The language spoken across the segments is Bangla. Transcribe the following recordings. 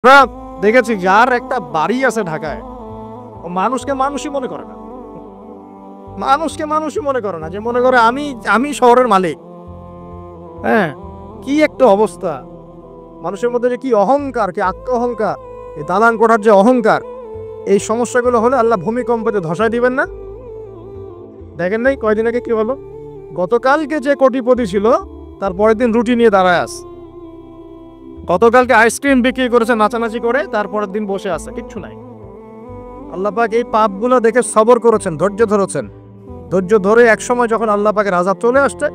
আমরা দেখেছি যার একটা বাড়ি আছে ঢাকায়, ও মানুষকে মানুষই মনে করে না। মানুষকে মানুষই মনে করে না, যে মনে করে আমি শহরের মালিক। হ্যাঁ, কি একটা অবস্থা মানুষের মধ্যে, যে কি অহংকার, কি আত্ম অহংকার, এই দালান কোঠার যে অহংকার, এই সমস্যাগুলো হলে আল্লাহ ভূমিকম্পতে ধসায় দিবেন না? দেখেন নাই কয়দিন আগে কি হলো? গতকালকে যে কোটিপতি ছিল তার পরের দিন রুটি নিয়ে দাঁড়ায় আছে। গতকালকে আইসক্রিম বিক্রি করেছে নাচানাচি করে, তারপরের দিন বসে আছে, কিচ্ছু নাই। আল্লাহ পাক এই পাপগুলো দেখে সবর করেছেন, ধৈর্য ধরেছেন। ধৈর্য ধরে একসময় যখন আল্লাহ পাকের আযাব চলে আসছে,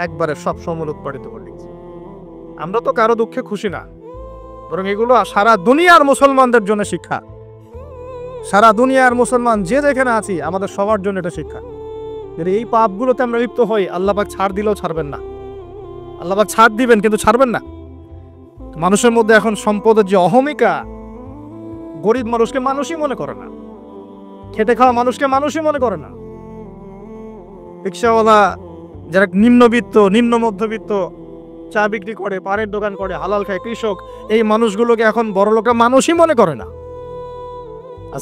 একবারে সব সমূল উৎপাদিত করে দিচ্ছে। আমরা তো কারো দুঃখে খুশি না, বরং এগুলো সারা দুনিয়ার মুসলমানদের জন্য শিক্ষা। সারা দুনিয়ার মুসলমান যে যেখানে আছি, আমাদের সবার জন্য এটা শিক্ষা। যদি এই পাপগুলোতে আমরা লিপ্ত হই, আল্লাহ পাক ছাড় দিলেও ছাড়বেন না। আল্লাহ পাক ছাড় দিবেন কিন্তু ছাড়বেন না। মানুষের মধ্যে এখন সম্পদের যে অহমিকা, গরিব মানুষকে মানুষই মনে করে না, খেটে খাওয়া মানুষকে মানুষই মনে করে না। রিক্সাওয়ালা, যারা নিম্নবিত্ত, নিম্ন মধ্যবিত্ত, চা বিক্রি করে, পানের দোকান করে, হালাল খায়, কৃষক, এই মানুষগুলোকে এখন বড় লোকরা মানুষই মনে করে না।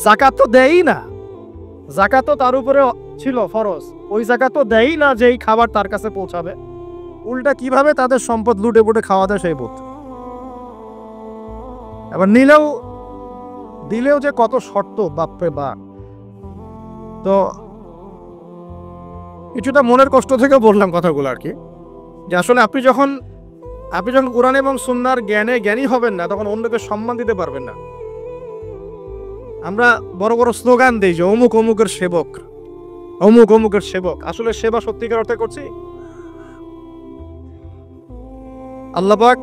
যাকাত তো দেয়ই না। যাকাত তো তার উপরে ছিল ফরজ, ওই যাকাত তো দেয়ই না যে এই খাবার তার কাছে পৌঁছাবে। উল্টা কিভাবে তাদের সম্পদ লুটে পুটে খাওয়া দেয় সেই বুদ্ধি। এবার দিলেও যে কত শর্ত, বাপরে বাপ। তো কিছুটা মনের কষ্ট থেকে বললাম কথাগুলো আর কি, যে আসলে আপনি যখন কোরআন এবং সুন্নাহর জ্ঞানী হবেন না, তখন অন্যকে সম্মান দিতে পারবেন না। আমরা বড় বড় স্লোগান দিই যে অমুক অমুকের সেবক, অমুক অমুকের সেবক। আসলে সেবা সত্যিকার অর্থে করছি? আল্লাহ পাক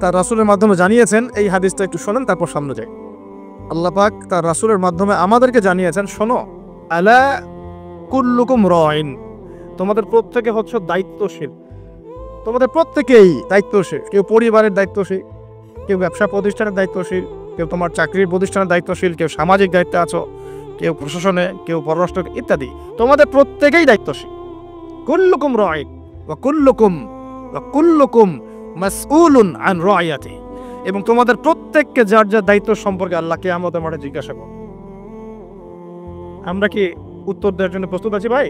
তার রাসূলের মাধ্যমে জানিয়েছেন, এই হাদিসটা একটু শোনেন তারপর সামনে যাই। আল্লাহ পাক তার রাসূলের মাধ্যমে আমাদেরকে জানিয়েছেন, শোনো, আলা কুল্লুকুম রাইন, তোমাদের প্রত্যেকে হচ্ছে দায়িত্বশীল। তোমাদের প্রত্যেকেই দায়িত্বশীল। কেউ পরিবারের দায়িত্বশীল, কেউ ব্যবসা প্রতিষ্ঠানের দায়িত্বশীল, কেউ তোমার চাকরির প্রতিষ্ঠানের দায়িত্বশীল, কেউ সামাজিক দায়িত্বে আছো, কেউ প্রশাসনে, কেউ পররাষ্ট্র ইত্যাদি। তোমাদের প্রত্যেকেই দায়িত্বশীল। কুল্লুকুম রাইন ওয়া কুল্লুকুম মাসউলুন আন রাইয়াতি, এবং তোমাদের প্রত্যেককে যার যার দায়িত্ব সম্পর্কে আল্লাহ কিয়ামতের মাঠে জিজ্ঞাসা করবে। আমরা কি উত্তর দেওয়ার জন্য প্রস্তুত আছি ভাই?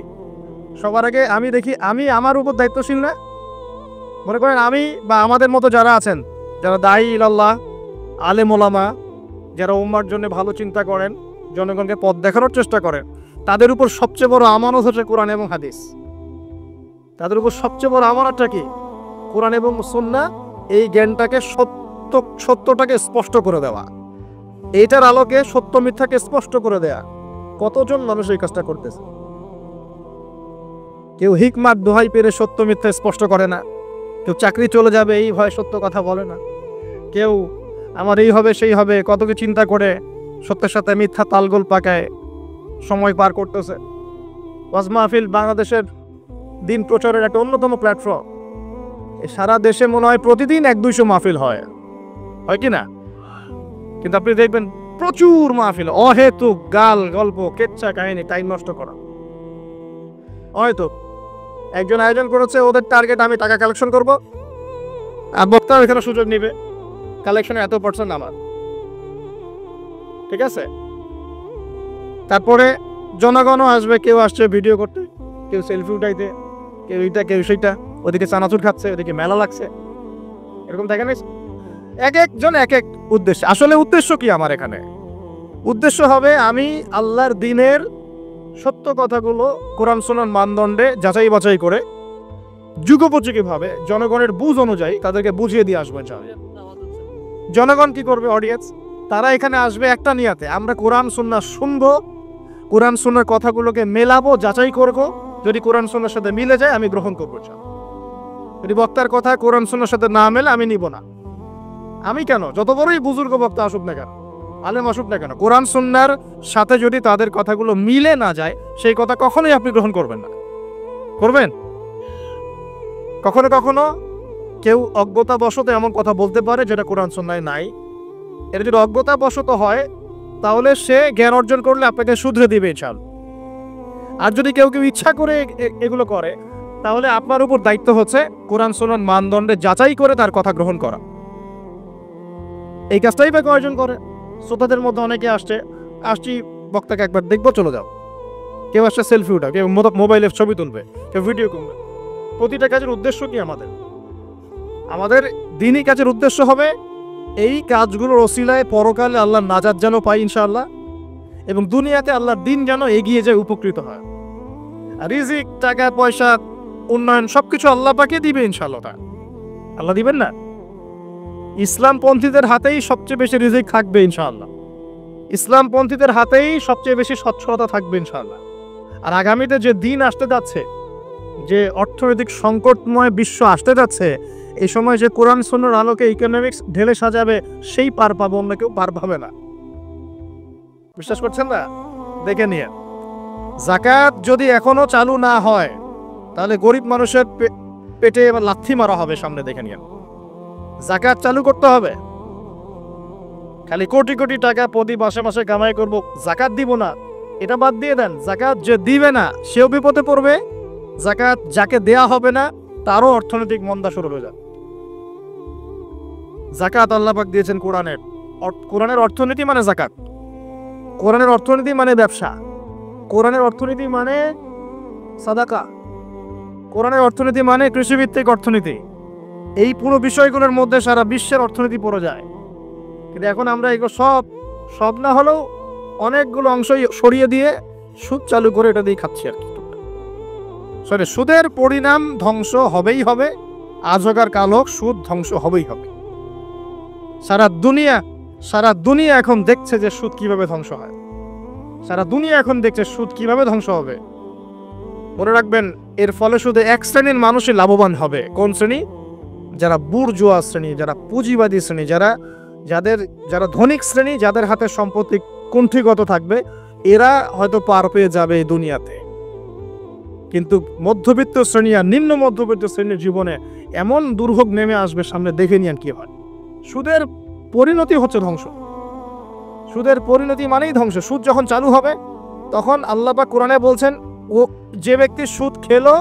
সবার আগে আমি দেখি, আমি আমার উপর দায়িত্বশীল না? মনে করেন আমি বা আমাদের মতো যারা আছেন, যারা দায়ী ইলাল্লাহ, আলেম ওলামা, যারা উম্মার জন্য ভালো চিন্তা করেন, জনগণকে পথ দেখানোর চেষ্টা করেন, তাদের উপর সবচেয়ে বড় আমানত হচ্ছে কোরআন এবং হাদিস। তাদের উপর সবচেয়ে বড় আমানতটা কি? কোরআন এবং সুন্নাহ, এই জ্ঞানটাকে সত্যটাকে স্পষ্ট করে দেওয়া, এইটার আলোকে সত্য মিথ্যাকে স্পষ্ট করে দেয়া। কতজন মানুষ এই কাজটা করতেছে? কেউ হিকমাত দোহাই পেরে সত্য মিথ্যা স্পষ্ট করে না, কেউ চাকরি চলে যাবে এই ভয়ে সত্য কথা বলে না, কেউ আমার এই হবে সেই হবে কত কি চিন্তা করে সত্যের সাথে মিথ্যা তালগোল পাকায় সময় পার করতেছে। ওয়াজ মাহফিল বাংলাদেশের দিন প্রচারের একটা অন্যতম প্ল্যাটফর্ম। সারা দেশে মনে হয় প্রতিদিন 100-200 মাহফিল হয় কি না? কিন্তু আপনি দেখবেন প্রচুর মাহফিল, অহেতুক গাল গল্প, কেচ্ছা কাহিনী, টাইম নষ্ট করা। হয়তো একজন আয়োজন করেছে, ওদের টার্গেট আমি টাকা কালেকশন করব, আর বক্তাও এখানে সুযোগ নিবে, কালেকশনে এত % আমার, ঠিক আছে? তারপরে জনগণও আসবে, কেউ আসছে ভিডিও করতে, কেউ সেলফি উঠাইতে, কেউ এইটা কেউ সেইটা, ওদিকে চানাচুর খাচ্ছে, ওদিকে মেলা লাগছে, এরকম দেখেন। এক একজন এক এক উদ্দেশ্য। আসলে উদ্দেশ্য কি আমার এখানে? উদ্দেশ্য হবে আমি আল্লাহর দ্বীনের সত্য কথাগুলো কোরআন সুন্নাহর মানদণ্ডে যাচাই বাছাই করে যুগোপযোগীভাবে জনগণের বুঝ অনুযায়ী তাদেরকে বুঝিয়ে দিয়ে আসবো। জনগণ কি করবে? অডিয়েন্স, তারা এখানে আসবে একটা নিয়াতে, আমরা কোরআন সুন্নাহ শুনবো, কোরআন সুন্নাহর কথাগুলোকে মেলাবো, যাচাই করবো। যদি কোরআন সুন্নাহর সাথে মিলে যায় আমি গ্রহণ করবো, যদি বক্তার কথা কোরআন সুন্নাহর সাথে না মেলে আমি নিব না। আমি কেন, যত বড়ই বুজুর্গ বক্তা আসুক না কেন, আলেম আসুক না কেন, কোরআন সুন্নাহর সাথে যদি তাদের কথাগুলো মিলে না যায়, সেই কথা কখনোই আপনি গ্রহণ করবেন না। করবেন? কখনো কখনো কেউ অজ্ঞতাবশত এমন কথা বলতে পারে যেটা কোরআন সুন্নাহয় নাই। এটা যদি অজ্ঞতাবশত হয়, তাহলে সে জ্ঞান অর্জন করলে আপনাকে শুধরে দিবে ইনশাআল্লাহ। আর যদি কেউ ইচ্ছা করে এগুলো করে, তাহলে আপনার উপর দায়িত্ব হচ্ছে কোরআন সুন্নাহর মানদণ্ডে যাচাই করে তার কথা গ্রহণ করা। এই কাজটাই বা কয়জন করে? শ্রোতাদের মধ্যে অনেকে আসছি বক্তাকে একবার দেখবো, চলে যাও। কেউ আসছে সেলফি উঠা, কেউ মোবাইলে ছবি তুলবে, কেউ ভিডিও করবে। প্রতিটা কাজের উদ্দেশ্য কি? আমাদের দিনই কাজের উদ্দেশ্য হবে এই কাজগুলোর ওসিলায় পরকালে আল্লাহর নাজাত যেন পাই ইনশাআল্লাহ, এবং দুনিয়াতে আল্লাহর দিন যেন এগিয়ে যায়, উপকৃত হয়। রিজিক, টাকা পয়সা, উন্নয়ন সবকিছু আল্লাহ পাকে দিবে ইনশাআল্লাহ। আল্লাহ দিবেন না? ইসলামপন্থীদের হাতেই সবচেয়ে বেশি রিজিক থাকবে ইনশাআল্লাহ। ইসলামপন্থীদের হাতেই সবচেয়ে বেশি সচ্ছলতা থাকবে ইনশাআল্লাহ। আর আগামীতে যে দিন আসতে যাচ্ছে, যে অর্থনৈতিক সংকটময় বিশ্ব আসতে যাচ্ছে, এই সময় যে কোরআন সুন্নাহর আলোকে ইকোনমিক্স ঢেলে সাজাবে, সেই পার পাবে, অন্য কেউ পার পাবে না। বিশ্বাস করছেন না? দেখে নিয়ে যাকাত যদি এখনো চালু না হয়, তাহলে গরিব মানুষের পেটে এবার লাথি মারা হবে সামনে। দেখে নিয়ে যাকাত চালু করতে হবে। খালি কোটি কোটি টাকা প্রতি মাসে মাসে কামাই করব, যাকাত দিব না, এটা বাদ দিয়ে দেন। যাকাত যে দিবে না সেও বিপদে পড়বে, যাকাত যাকে দেয়া হবে না তারও অর্থনৈতিক মন্দা শুরু হয়ে যাবে। যাকাত আল্লাহ পাক দিয়েছেন কোরআনের। কোরআনের অর্থনীতি মানে যাকাত, কোরআনের অর্থনীতি মানে ব্যবসা, কোরআনের অর্থনীতি মানে সাদাকা, কোরআনের অর্থনীতি মানে কৃষিভিত্তিক অর্থনীতি। এই পুরো বিষয়গুলোর মধ্যে সারা বিশ্বের অর্থনীতি পড়ে যায়। কিন্তু এখন আমরা এগুলো সব না হলেও অনেকগুলো অংশই সরিয়ে দিয়ে সুদ চালু করে এটা দিয়ে খাচ্ছি আর কি। সুদের পরিণাম ধ্বংস হবেই হবে, আজ হোক আর কাল হোক, সুদ ধ্বংস হবেই হবে। সারা দুনিয়া এখন দেখছে যে সুদ কিভাবে ধ্বংস হয়। সারা দুনিয়া এখন দেখছে সুদ কিভাবে ধ্বংস হবে। মনে রাখবেন, এর ফলে শুধু এক শ্রেণীর মানুষই লাভবান হবে। কোন শ্রেণী? যারা বুর্জোয়া শ্রেণী, যারা পুঁজিবাদী শ্রেণী, যারা ধনিক শ্রেণী, যাদের হাতে সম্পত্তি কুণ্ঠিগত থাকবে, এরা হয়তো পার পেয়ে যাবে এই দুনিয়াতে। কিন্তু মধ্যবিত্ত শ্রেণী আর নিম্ন মধ্যবিত্ত শ্রেণীর জীবনে এমন দুর্ভোগ নেমে আসবে সামনে, দেখে নিন কি হয়। সুদের পরিণতি হচ্ছে ধ্বংস। সুদের পরিণতি মানেই ধ্বংস। সুদ যখন চালু হবে, তখন আল্লাহ পাক কোরআনে বলছেন, ও যে ব্যক্তি সুদ খেলো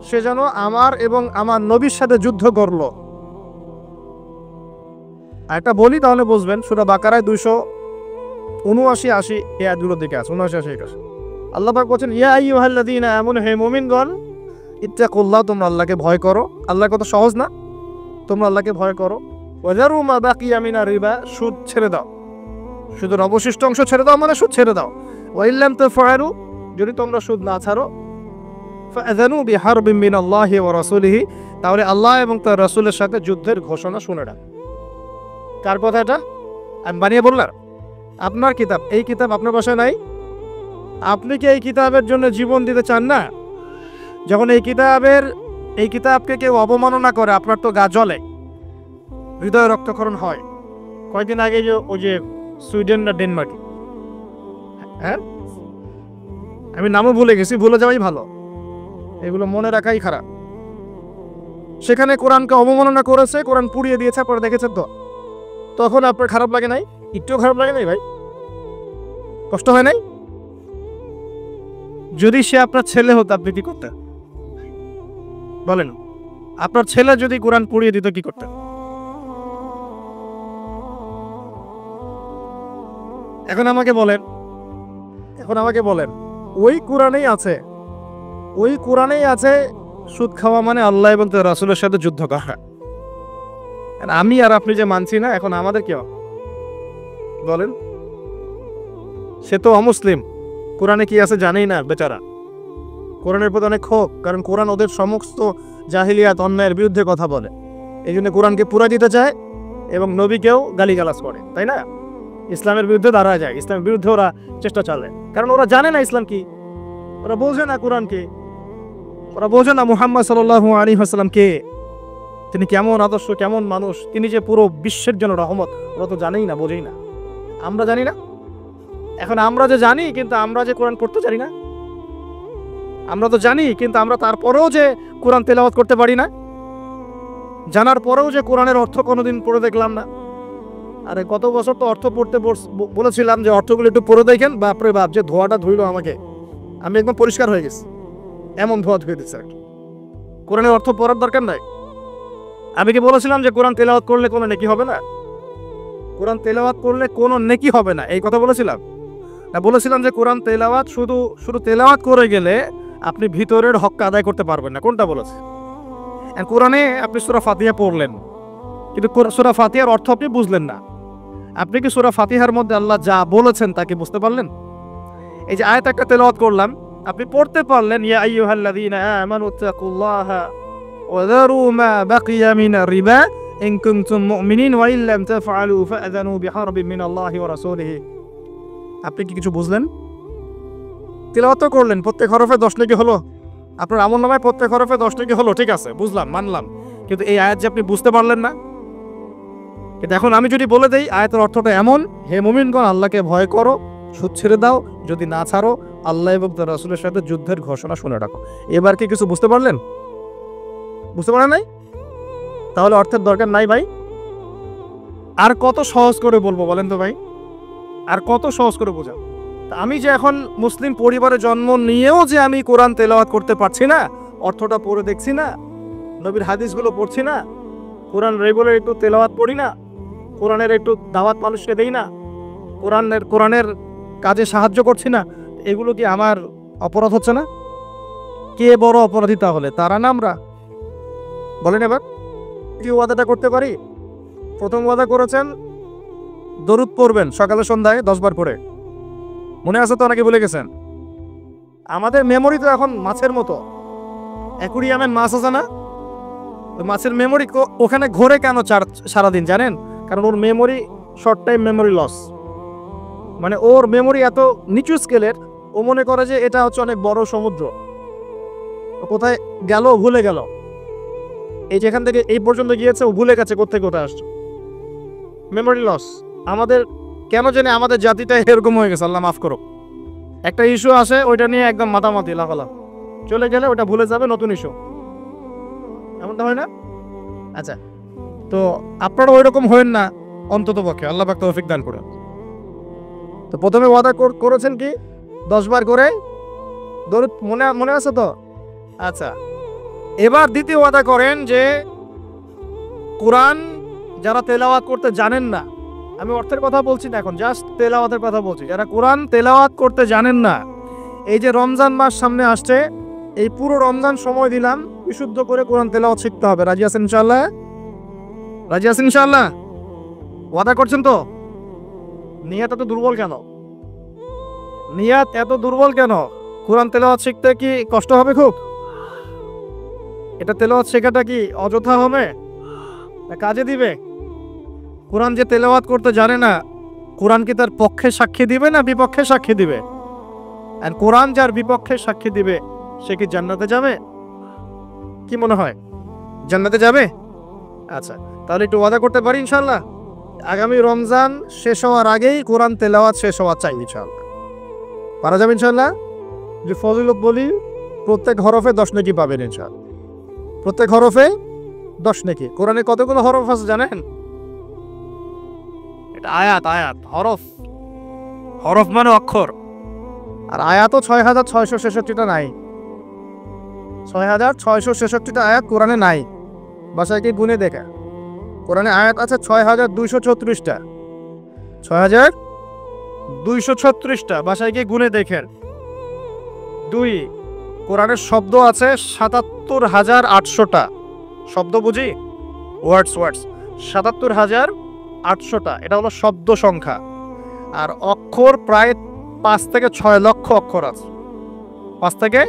সে যেন আমার এবং আমার নবীর সাথে যুদ্ধ করলো। আর একটা বলি তাহলে বুঝবেন, সূরা বাকারায় 279-80 এই আয়াতগুলোর দিকে আছে, 79-80। আল্লাহ পাক বলছেন, ইয়া আইয়ুহাল্লাযীনা আমানু, হে মুমিনগণ, ইত্তাকুল্লাহ, তোমরা আল্লাহকে ভয় করো। আল্লাহ কত সহজ না? তোমরা আল্লাহকে ভয় করো। ওয়াযারু মা বাকিয়া মিনার রিবা, সুদ ছেড়ে দাও। সুদের অবশিষ্ট অংশ ছেড়ে দাও মানে সুদ ছেড়ে দাও। ওয়া ইল্লাম তাফআলু, যদি তোমরা সুদ না ছাড়ো, ফাআযানু বিহারবিন মিনাল্লাহি ওয়া রাসূলিহি, তাহলে আল্লাহ এবং তার রাসূলের সাথে যুদ্ধের ঘোষণা শুনে রাখ। কার কথা এটা? আমি বানিয়ে বললাম? আপনার কিতাব, এই কিতাব আপনার বাসায় নাই? আপনি কি এই কিতাবের জন্য জীবন দিতে চান না? যখন এই কিতাবকে কেউ অবমাননা করে, আপনার তো গা জ্বলে, হৃদয় রক্তক্ষরণ হয়। কয়েকদিন আগে ওই যে সুইডেন না ডেনমার্কে, হ্যাঁ, আমি নামও ভুলে গেছি, ভুলে যাওয়াই ভালো, এগুলো মনে রাখাই খারাপ। সেখানে কোরআনকে অবমাননা করেছে, কোরআন পুড়িয়ে দিয়েছে, আপনারা দেখেছেন তো? তখন আপনার খারাপ লাগে নাই? একটুও খারাপ লাগে নাই ভাই? কষ্ট হয় নাই? যদি সে আপনার ছেলে হতো, আপনি কি করতেন বলেন? আপনার ছেলে যদি কোরআন পুড়িয়ে দিত, কি করতেন? এখন আমাকে বলেন, ওই কোরআনেই আছে সুদ খাওয়া মানে আল্লাহ এবং তার রাসূলের সাথে যুদ্ধ করা। আমি আর আপনি যে মানছি না, এখন আমাদের কি বলেন? সে তো অমুসলিম, কোরআনে কি আছে জানেই না বেচারা। কোরআনের প্রতি অনেক ক্ষোভ, কারণ কোরআন ওদের সমস্ত জাহিলিয়াত অন্যায়ের বিরুদ্ধে কথা বলে। এই জন্য কোরআনকে পুরা দিতে চায় এবং নবীকেও গালিগালাজ করে, তাই না? ইসলামের বিরুদ্ধে দাঁড়া যায়, ইসলামের বিরুদ্ধে ওরা চেষ্টা চালায়, কারণ ওরা জানে না ইসলাম কি, ওরা বোঝে না কোরআন কি, ওরা বোঝে না মুহাম্মদ সাল্লাল্লাহু আলাইহি ওয়াসাল্লাম কে, তিনি কেমন আদর্শ, কেমন মানুষ, তিনি যে পুরো বিশ্বের জন্য রহমত, ওরা তো জানেই না, বোঝেই না। আমরা জানি না? এখন আমরা যে জানি, কিন্তু আমরা যে কোরআন পড়তে জানি না। আমরা তো জানি, কিন্তু আমরা তারপরেও যে কোরআন তেলাওয়াত করতে পারি না, জানার পরেও যে কোরআনের অর্থ কোনোদিন পড়ে দেখলাম না। আরে গত বছর তো অর্থ পড়তে বলেছিলাম যে অর্থগুলো একটু পড়ে দেখেন, বাপরে বাপ, যে ধোয়াটা ধুইল আমাকে, আমি একদম পরিষ্কার হয়ে গেছি, এমন ধোয়া ধুয়ে দিচ্ছে। কোরআনের অর্থ পড়ার দরকার নাই। আমি কি বলেছিলাম যে কোরআন তেলাওয়াত করলে কোনো নেকি হবে না? কোরআন তেলাওয়াত করলে কোনো নেকি হবে না, এই কথা বলেছিলাম না? বলেছিলাম যে কোরআন তেলাওয়াত শুধু শুধু তেলাওয়াত করে গেলে আপনি ভিতরের হক আদায় করতে পারবেন না। কোনটা বলেছে? কোরআনে আপনি সূরা ফাতিহা পড়লেন, কিন্তু সূরা ফাতিহার অর্থ আপনি বুঝলেন না। আপনি কি সূরা ফাতিহার মধ্যে আল্লাহ যা বলেছেন তা কি বুঝতে পারলেন? এই যে আয়াত একটা তেলাওয়াত করলাম, আপনি পড়তে পারলেন ইয়া আইয়ুহাল্লাযীনা আমানু তাকুল্লাহা ওয়া যারু মা বাকিয়া মিনার রিবা ইন কুনতুম মুমিনিন ওয়া ইল্লাম তাফআলু ফাআযানু বিহারবিন মিনাল্লাহি ওয়া রাসূলিহি। আপনি কি কিছু বুঝলেন? তেলাওয়াত করলেন, প্রত্যেক হরফে 10 নেকি হলো, আপনার আমলনামায় প্রত্যেক হরফে 10 নেকি হলো, ঠিক আছে, বুঝলাম, মানলাম। কিন্তু এই আয়াত যে আপনি বুঝতে পারলেন না। কিন্তু এখন আমি যদি বলে দেই আয়াতের অর্থটা এমন, হে মুমিনগণ আল্লাহকে ভয় করো, সুদ ছেড়ে দাও, যদি না ছাড়ো আল্লাহ এবং তার রাসূলের সাথে যুদ্ধের ঘোষণা শুনে রাখো। এবার কি কিছু বুঝতে পারলেন? বুঝতে পারেন নাই? তাহলে অর্থের দরকার নাই ভাই। আর কত সহজ করে বলবো বলেন তো ভাই? আর কত সহজ করে বোঝা? আমি যে এখন মুসলিম পরিবারে জন্ম নিয়েও যে আমি কোরআন তেলাওয়াত করতে পারছি না, অর্থটা পড়ে দেখছি না, নবীর হাদিসগুলো পড়ছি না, কোরআন রেগুলার একটু তেলাওয়াত পড়ি না, কোরআনের একটু দাওয়াত মানুষকে দেই না, কোরআনের কাজে সাহায্য করছি না, এগুলো কি আমার অপরাধ হচ্ছে না? কে বড় অপরাধী তাহলে, তারা না আমরা? বলেন এবার কি ওয়াদাটা করতে পারি? প্রথম ওয়াদা করেছেন দরুদ পড়বেন সকালে সন্ধ্যায় 10 বার করে, মনে আছে তো নাকি ভুলে গেছেন? আমাদের মেমোরি তো এখন মাছের মতো, অ্যাকুরিয়ামের মাছ আছে না, মাছের মেমোরি ওখানে ঘোরে কেন সারাদিন জানেন? কারণ ওর memory short time memory loss, মানে ওর মেমোরি এত নিচু স্কেলের, ও মনে করে যে এটা হচ্ছে অনেক বড় সমুদ্র, কোথায় গেল ভুলে গেল, এই যেখান থেকে এই পর্যন্ত গিয়েছে ও ভুলে গেছে কোথায় কোথায় আসছে, মেমোরি লস। আমাদের কেন জানি আমাদের জাতিটা এরকম হয়ে গেছে, আল্লাহ মাফ করো। একটা ইস্যু আসে ওইটা নিয়ে একদম মাতামাতি লাফালাফ, চলে গেলে ওটা ভুলে যাবে, নতুন ইস্যু, এমনটা হয় না? আচ্ছা, তো আপনারা ওই রকম হয়েন না অন্তত পক্ষে, আল্লাহ পাক তৌফিক দান করে। তো প্রথমে ওয়াদা করেছেন কি 10 বার করে দরুদ, মনে আছে তো? আচ্ছা, এবার দ্বিতীয় ওয়াদা করেন যে কোরআন যারা তেলাওয়াত করতে জানেন না, আমি অর্থের কথা বলছি না এখন, জাস্ট তেলাওয়াতের কথা বলছি, যারা কোরআন তেলাওয়াত করতে জানেন না, এই যে রমজান মাস সামনে আসছে, এই পুরো রমজান সময় দিলাম বিশুদ্ধ করে কোরআন তেলাওয়াত শিখতে হবে। রাজি আছেন ইনশাআল্লাহ? রাজি আছেন ইনশাআল্লাহ? ওয়াদা করছেন তো? নিয়াত এত দুর্বল কেন? নিয়াত এত দুর্বল কেন? কোরআন তেলাওয়াত শিখতে কি কষ্ট হবে খুব? এটা তেলাওয়াত শেখাটা কি অযথা হবে না কাজে দিবে? কোরআন যে তেলাওয়াত করতে জানে না, কোরআন কি তার পক্ষে সাক্ষী দিবে না বিপক্ষে সাক্ষী দিবে? আর কোরআন যার বিপক্ষে সাক্ষী দিবে সে কি জান্নাতে যাবে? কি মনে হয়, জান্নাতে যাবে? আচ্ছা, তাহলে একটু ওয়াদা করতে পারি ইনশাআল্লাহ আগামী রমজান শেষ হওয়ার আগেই কোরআন তেলাওয়াত শেষ হওয়া চাই ইনশাআল্লাহ। পারা যাবে ইনশাআল্লাহ? যে ফজিলত বলি, প্রত্যেক হরফে 10 নেকি পাবেন ইনশাআল্লাহ, প্রত্যেক হরফে 10 নেকি। কোরআনে কতগুলো হরফ আছে জানেন? এটা আয়াত, হরফ, হরফ মানে অক্ষর, আর আয়াতও 6666টা নাই, 6666টা আয়াত কোরআনে নাই, বাসায় কি গুনে দেখে। কোরআনে আয়াত আছে 6236টা, 6236টা, বাসায় গিয়ে গুনে দেখেন। 2, কোরআনের শব্দ আছে 77,800টা, শব্দ বুঝি, ওয়ার্ডস 77,800টা, এটা হলো শব্দ সংখ্যা। আর অক্ষর প্রায় 5 থেকে 6 লক্ষ অক্ষর আছে, 5 থেকে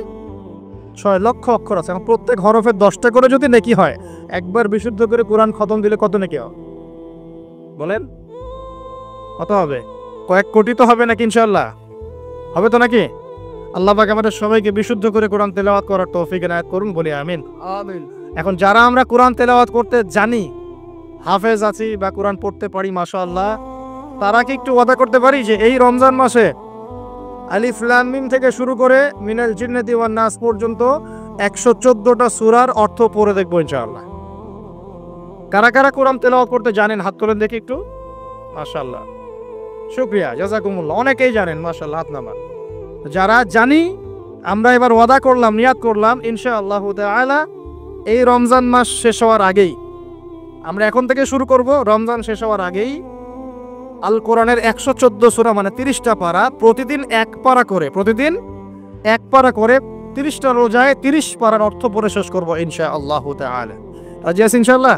6 লক্ষ অক্ষর আছে। এখন প্রত্যেক হরফে 10টা করে যদি নেকি হয়, একবার বিশুদ্ধ করে কোরআন খতম দিলে কত নেকি হবে বলেন? কত হবে? কয়েক কোটি তো হবে নাকি ইনশাআল্লাহ? হবে তো নাকি? আল্লাহ পাক আমাদের সবাইকে বিশুদ্ধ করে কোরআন তেলাওয়াত করার তৌফিক এনায়েত করুন, বলি আমিন। আমিন। এখন যারা আমরা কোরআন তেলাওয়াত করতে জানি, হাফেজ আছি বা কোরআন পড়তে পারি মাশাআল্লাহ, তারা কি একটু ওয়াদা করতে পারি যে এই রমজান মাসে আলিফ লাম মিম থেকে শুরু করে মিনাল জিন্নাতি ওয়ান নাস পর্যন্ত 114টা সূরার অর্থ পড়ে দেখবো ইনশাআল্লাহ? কারা কারা কোরআন তেলাওয়াত করতে জানেন হাত তোলেন দেখি একটু। মাশাআল্লাহ, শুকরিয়া, জাযাকুমুল্লাহ, অনেকেই জানেন মাশাআল্লাহ, হাত নামান। যারা জানি, আমরা এবার ওয়াদা করলাম, নিয়াত করলাম ইনশাআল্লাহ তাআলা এই রমজান মাস শেষ হওয়ার আগেই, আমরা এখন থেকে শুরু করব, রমজান শেষ হওয়ার আগেই আল কোরআনের 114 সূরা মানে 30টা পারা, প্রতিদিন এক পারা করে, প্রতিদিন এক পারা করে 30টা রোজায় 30 পারার অর্থ পড়ে শেষ করবো ইনশাআল্লাহ তাআলা। রাজি আছেন ইনশাআল্লাহ?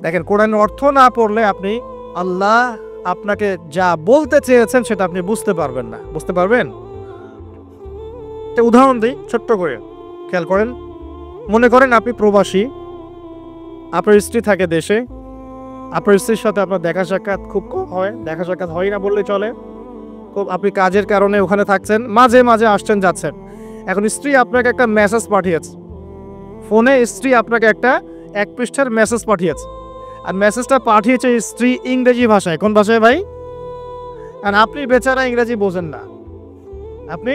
দেখেন, কোরআনের অর্থ না পড়লে আপনি আল্লাহ আপনাকে যা বলতে চেয়েছেন সেটা আপনি বুঝতে পারবেন না। বুঝতে পারবেন? উদাহরণ দিই ছোট্ট করে, খেয়াল করেন। মনে করেন আপনি প্রবাসী, আপনার স্ত্রী থাকে দেশে, আপনার স্ত্রীর সাথে আপনার দেখা সাক্ষাৎ খুব কম হয়, দেখা সাক্ষাৎ হয় না বললে চলে। খুব আপনি কাজের কারণে ওখানে থাকছেন, মাঝে মাঝে আসছেন যাচ্ছেন। এখন স্ত্রী আপনাকে একটা মেসেজ পাঠিয়েছে ফোনে, স্ত্রী আপনাকে একটা 1 পৃষ্ঠার মেসেজ পাঠিয়েছে, আর মেসেজটা পাঠিয়েছে স্ত্রী ইংরেজি ভাষায়। কোন ভাষায় ভাই? আর আপনি বেচারা ইংরেজি বোঝেন না, আপনি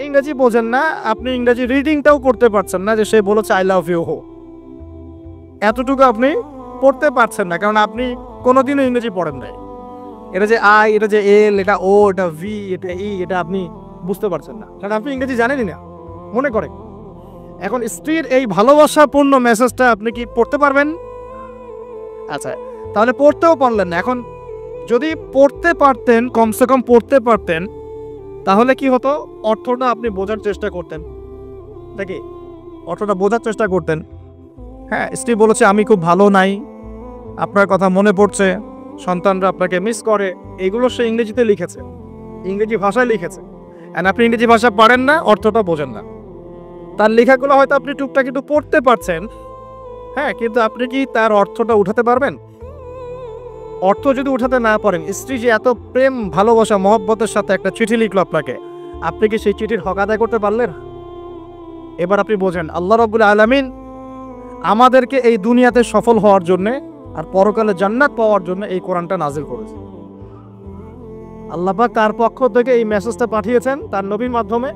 ইংরেজি বোঝেন না, আপনি ইংরেজি রিডিংটাও করতে পারছেন না যে সে বলেছে আই লাভ ইউ হো, এতটুকু আপনি পড়তে পারছেন না, কারণ আপনি কোনোদিনও ইংরেজি পড়েন নাই। এটা যে আই, এটা যে এল, এটা ও, এটা ভি, এটা ই, এটা আপনি বুঝতে পারছেন না, কারণ আপনি ইংরেজি জানেনই না। মনে করে এখন স্ত্রীর এই ভালোবাসাপূর্ণ মেসেজটা আপনি কি পড়তে পারবেন? আচ্ছা, তাহলে পড়তেও পারলেন না। এখন যদি পড়তে পারতেন, কমসে কম পড়তে পারতেন, তাহলে কি হতো? অর্থটা আপনি বোঝার চেষ্টা করতেন, নাকি? অর্থটা বোঝার চেষ্টা করতেন। হ্যাঁ, স্ত্রী বলেছে আমি খুব ভালো নাই, আপনার কথা মনে পড়ছে, সন্তানরা আপনাকে মিস করে, এগুলো সে ইংরেজিতে লিখেছে, ইংরেজি ভাষায় লিখেছে। আর আপনি ইংরেজি ভাষা পারেন না, অর্থটা বোঝেন না। তার লেখাগুলো হয়তো আপনি টুকটাক একটু পড়তে পারছেন, হ্যাঁ, কিন্তু আপনি কি তার অর্থটা উঠাতে পারবেন? অর্থ যদি উঠাতে না পারেন, স্ত্রী যে এত প্রেম, ভালোবাসা, মহব্বতের সাথে একটা চিঠি লিখলো আপনাকে, আপনি কি সেই চিঠির হক আদায় করতে পারলেন? এবার আপনি বোঝেন, আল্লাহ রাব্বুল আলামিন আমাদেরকে এই দুনিয়াতে সফল হওয়ার জন্য আর পরকালে জান্নাত পাওয়ার জন্য এই কোরআনটা নাজিল করেছে। আল্লাহ পাক তার পক্ষ থেকে এই মেসেজটা পাঠিয়েছেন তার নবীর মাধ্যমে,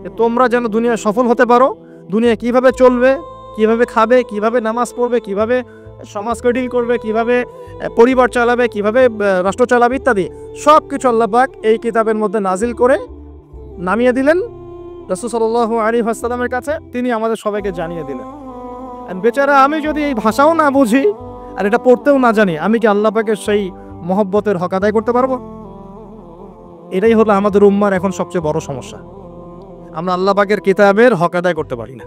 যে তোমরা যেন দুনিয়ায় সফল হতে পারো, দুনিয়া কিভাবে চলবে, কিভাবে খাবে, কিভাবে নামাজ পড়বে, কিভাবে সমাজকে ডিল করবে, কিভাবে পরিবার চালাবে, কিভাবে রাষ্ট্র চালাবে ইত্যাদি সব কিছু আল্লাহ পাক এই কিতাবের মধ্যে নাজিল করে নামিয়ে দিলেন রাসূল সাল্লাল্লাহু আলাইহি ওয়াসাল্লামের কাছে, তিনি আমাদের সবাইকে জানিয়ে দিলেন। আর বেচারা আমি যদি এই ভাষাও না বুঝি আর এটা পড়তেও না জানি, আমি কি আল্লাহ পাকের সেই মহব্বতের হক আদায় করতে পারবো? এটাই হলো আমাদের উম্মার এখন সবচেয়ে বড় সমস্যা। আমরা আল্লাহ পাকের কিতাবের হক আদায় করতে পারি না।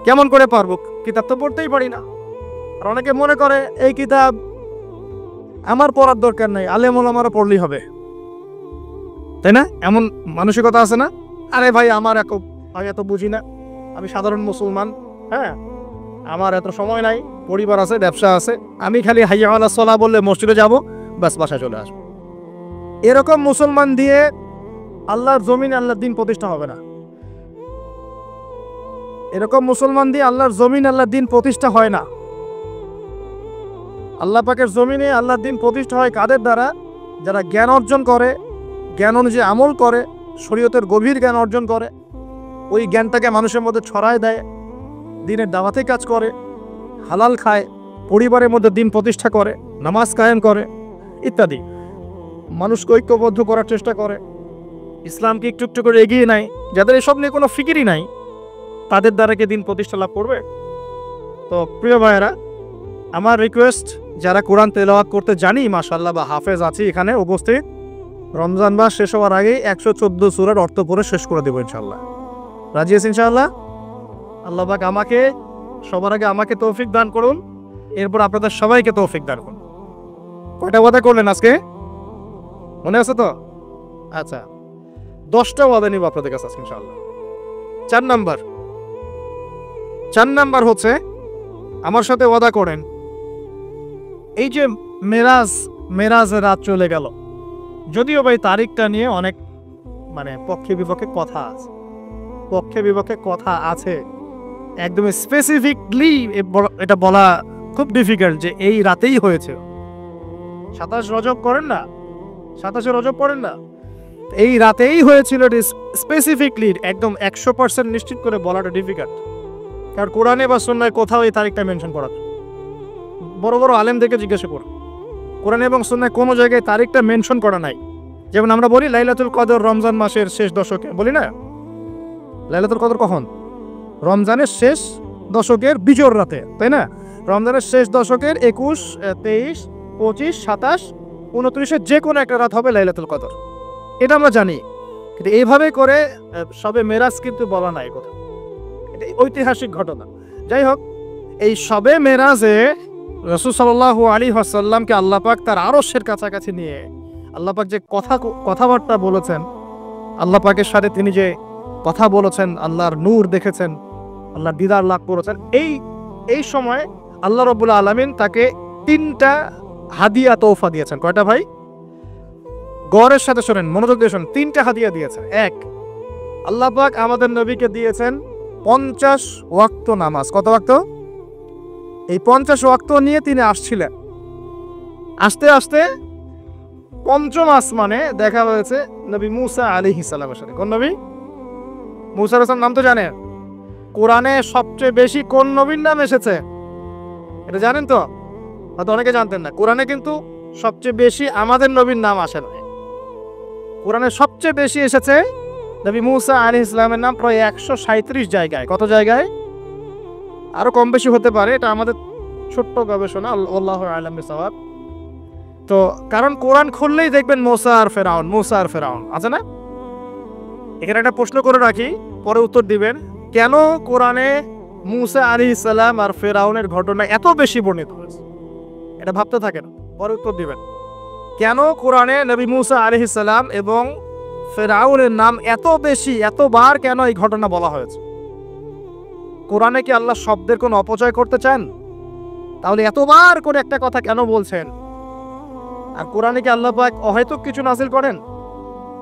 কেমন করে পারবো? কিতাব তো পড়তেই পারি না। আর অনেকে মনে করে এই কিতাব আমার পড়ার দরকার নাই, আলেম ওলামারা পড়লেই হবে, তাই না? এমন মানসিকতা আছে না? আরে ভাই, আমি এত বুঝি না, আমি সাধারণ মুসলমান, হ্যাঁ, আমার এত সময় নাই, পরিবার আছে, ব্যবসা আছে, আমি খালি হাইয়া আলা সালাহ বললে মসজিদে যাব, ব্যাস বাসায় চলে আসবো। এরকম মুসলমান দিয়ে আল্লাহর জমিনে আল্লাহর দ্বীন প্রতিষ্ঠা হবে না। এরকম মুসলমান দিয়ে আল্লাহর জমিন, আল্লাহর দ্বীন প্রতিষ্ঠা হয় না। আল্লাহ পাকের জমিনে আল্লাহর দ্বীন প্রতিষ্ঠা হয় কাদের দ্বারা? যারা জ্ঞান অর্জন করে, জ্ঞান অনুযায়ী আমল করে, শরীয়তের গভীর জ্ঞান অর্জন করে, ওই জ্ঞানটাকে মানুষের মধ্যে ছড়ায় দেয়, দ্বীনের দাওয়াতে কাজ করে, হালাল খায়, পরিবারের মধ্যে দ্বীন প্রতিষ্ঠা করে, নামাজ কায়েম করে ইত্যাদি, মানুষকে ঐক্যবদ্ধ করার চেষ্টা করে, ইসলামকে একটু একটু করে এগিয়ে নেয়। যাদের এসব নিয়ে কোনো ফিকিরই নাই, তাদের দ্বারা কি দ্বীন প্রতিষ্ঠা লাভ করবে? তো প্রিয় ভাইয়েরা, আমার রিকোয়েস্ট, যারা কোরআন তেলাওয়াত করতে জানি মাশাআল্লাহ বা হাফেজ আছি এখানে উপস্থিত, রমজান মাস শেষ হওয়ার আগে 114 সূরার অর্থ পড়ে শেষ করে দেবো ইনশাআল্লাহ। রাজি আছেন ইনশাআল্লাহ? আল্লাহ পাক আমাকে, সবার আগে আমাকে তৌফিক দান করুন, এরপর আপনাদের সবাইকে তৌফিক দান করুন। কয়টা ওয়াদা করলেন আজকে? মনে আছে তো? আচ্ছা, 10টা ওয়াদা নিব আপনাদের কাছে আজকে ইনশাআল্লাহ। 4 নাম্বার হচ্ছে, আমার সাথে ওয়াদা করেন, এই যে মেরাজের রাত চলে গেল, যদিও ভাই তারিখটা নিয়ে অনেক পক্ষে বিপক্ষে কথা আছে, একদম স্পেসিফিকলি এটা বলা খুব ডিফিকাল্ট যে এই রাতেই হয়েছে। 27 রজব করেন না, 27 রজব পড়েন না, এই রাতেই হয়েছিল, স্পেসিফিকলি একদম 100% নিশ্চিত করে বলাটা ডিফিকাল্ট। কারণ কোরআনে বা সুন্নায় কোথাও এই তারিখটা মেনশন করা, বড় বড় আলেমদেরকে জিজ্ঞাসা করুন, কোরআনে এবং সুন্নায় কোনো জায়গায় তারিখটা মেনশন করা নাই। যেমন আমরা বলি লাইলাতুল কদর রমজান মাসের শেষ দশকে, বলি না? লাইলাতুল কদর কখন? রমজানের শেষ দশকের বিজোড় রাতে, তাই না? রমজানের শেষ দশকের 21, 23, 25, 27, 29-এর যে কোনো একটা রাত হবে লাইলাতুল কদর, এটা আমরা জানি। কিন্তু এইভাবে করে শবে মেরাজ কিন্তু বলা নাই কোথাও, এটা ঐতিহাসিক ঘটনা। যাই হোক, এই শবে মেরাজে রাসূল সাল্লাল্লাহু আলাইহি ওয়াসাল্লামকে আল্লাহ পাক তার আরশের কাছাকাছি নিয়ে আল্লাহ পাক যে কথাবার্তা বলেছেন, আল্লাহ পাকের সাথে তিনি যে কথা বলেছেন, আল্লাহর নূর দেখেছেন, আল্লাহর দিদার লাভ করেছেন, এই সময় আল্লাহ রাব্বুল আলামিন তাকে 3টা হাদিয়া তোহফা দিয়েছেন। কয়টা ভাই? গৌরের সাথে শোনেন, মনোযোগ দিয়ে শোনেন। 3টা হাদিয়া দিয়েছেন। এক, আল্লাহ পাক আমাদের নবীকে দিয়েছেন 50 ওয়াক্ত নামাজ। কত ওয়াক্ত? এই 50 ওয়াক্ত নিয়ে তিনি আসছিলেন। আস্তে আস্তে পঞ্চম আসমানে দেখা হয়েছে নবী মুসা আলাইহিস সালামের সাথে। কোন নবী? মুসা আলাইহিস সালাম নাম তো জানেন। কোরআনে সবচেয়ে বেশি কোন নবীর নাম এসেছে এটা জানেন তো? হয়তো অনেকে জানতেন না। কোরআনে কিন্তু সবচেয়ে বেশি আমাদের নবীর নাম আসে না। কোরআনে সবচেয়ে বেশি এসেছে নবী মুসা আলাইহিস সালামের নাম, প্রায় 137 জায়গায়। কত জায়গায়? আরো কম বেশি হতে পারে, এটা আমাদের ছোট্ট গবেষণা, আল্লাহু আ'লাম বিসওয়াব। তো কারণ কোরআন খুললেই দেখবেন মুসা আর ফেরাউন আছে না? এখানে একটা প্রশ্ন করে রাখি, পরে উত্তর দিবেন। কেন কোরআনে মুসা আলাইহিস সালাম আর ফেরাউনের ঘটনা এত বেশি বর্ণিত হয়েছে? এটা ভাবতে থাকেন, পরে উত্তর দিবেন। কেন কোরআনে নবী মুসা আলাইহিস সালাম এবং ফেরাউনের নাম এত বেশি, এতবার কেন এই ঘটনা বলা হয়েছে? কোরআনে কি আল্লাহ শব্দের কোনো অপচয় করতে চান? তাহলে এতবার করে একটা কথা কেন বলছেন? আর কোরআনে কি আল্লাহ পাক অহেতুক কিছু নাযিল করেন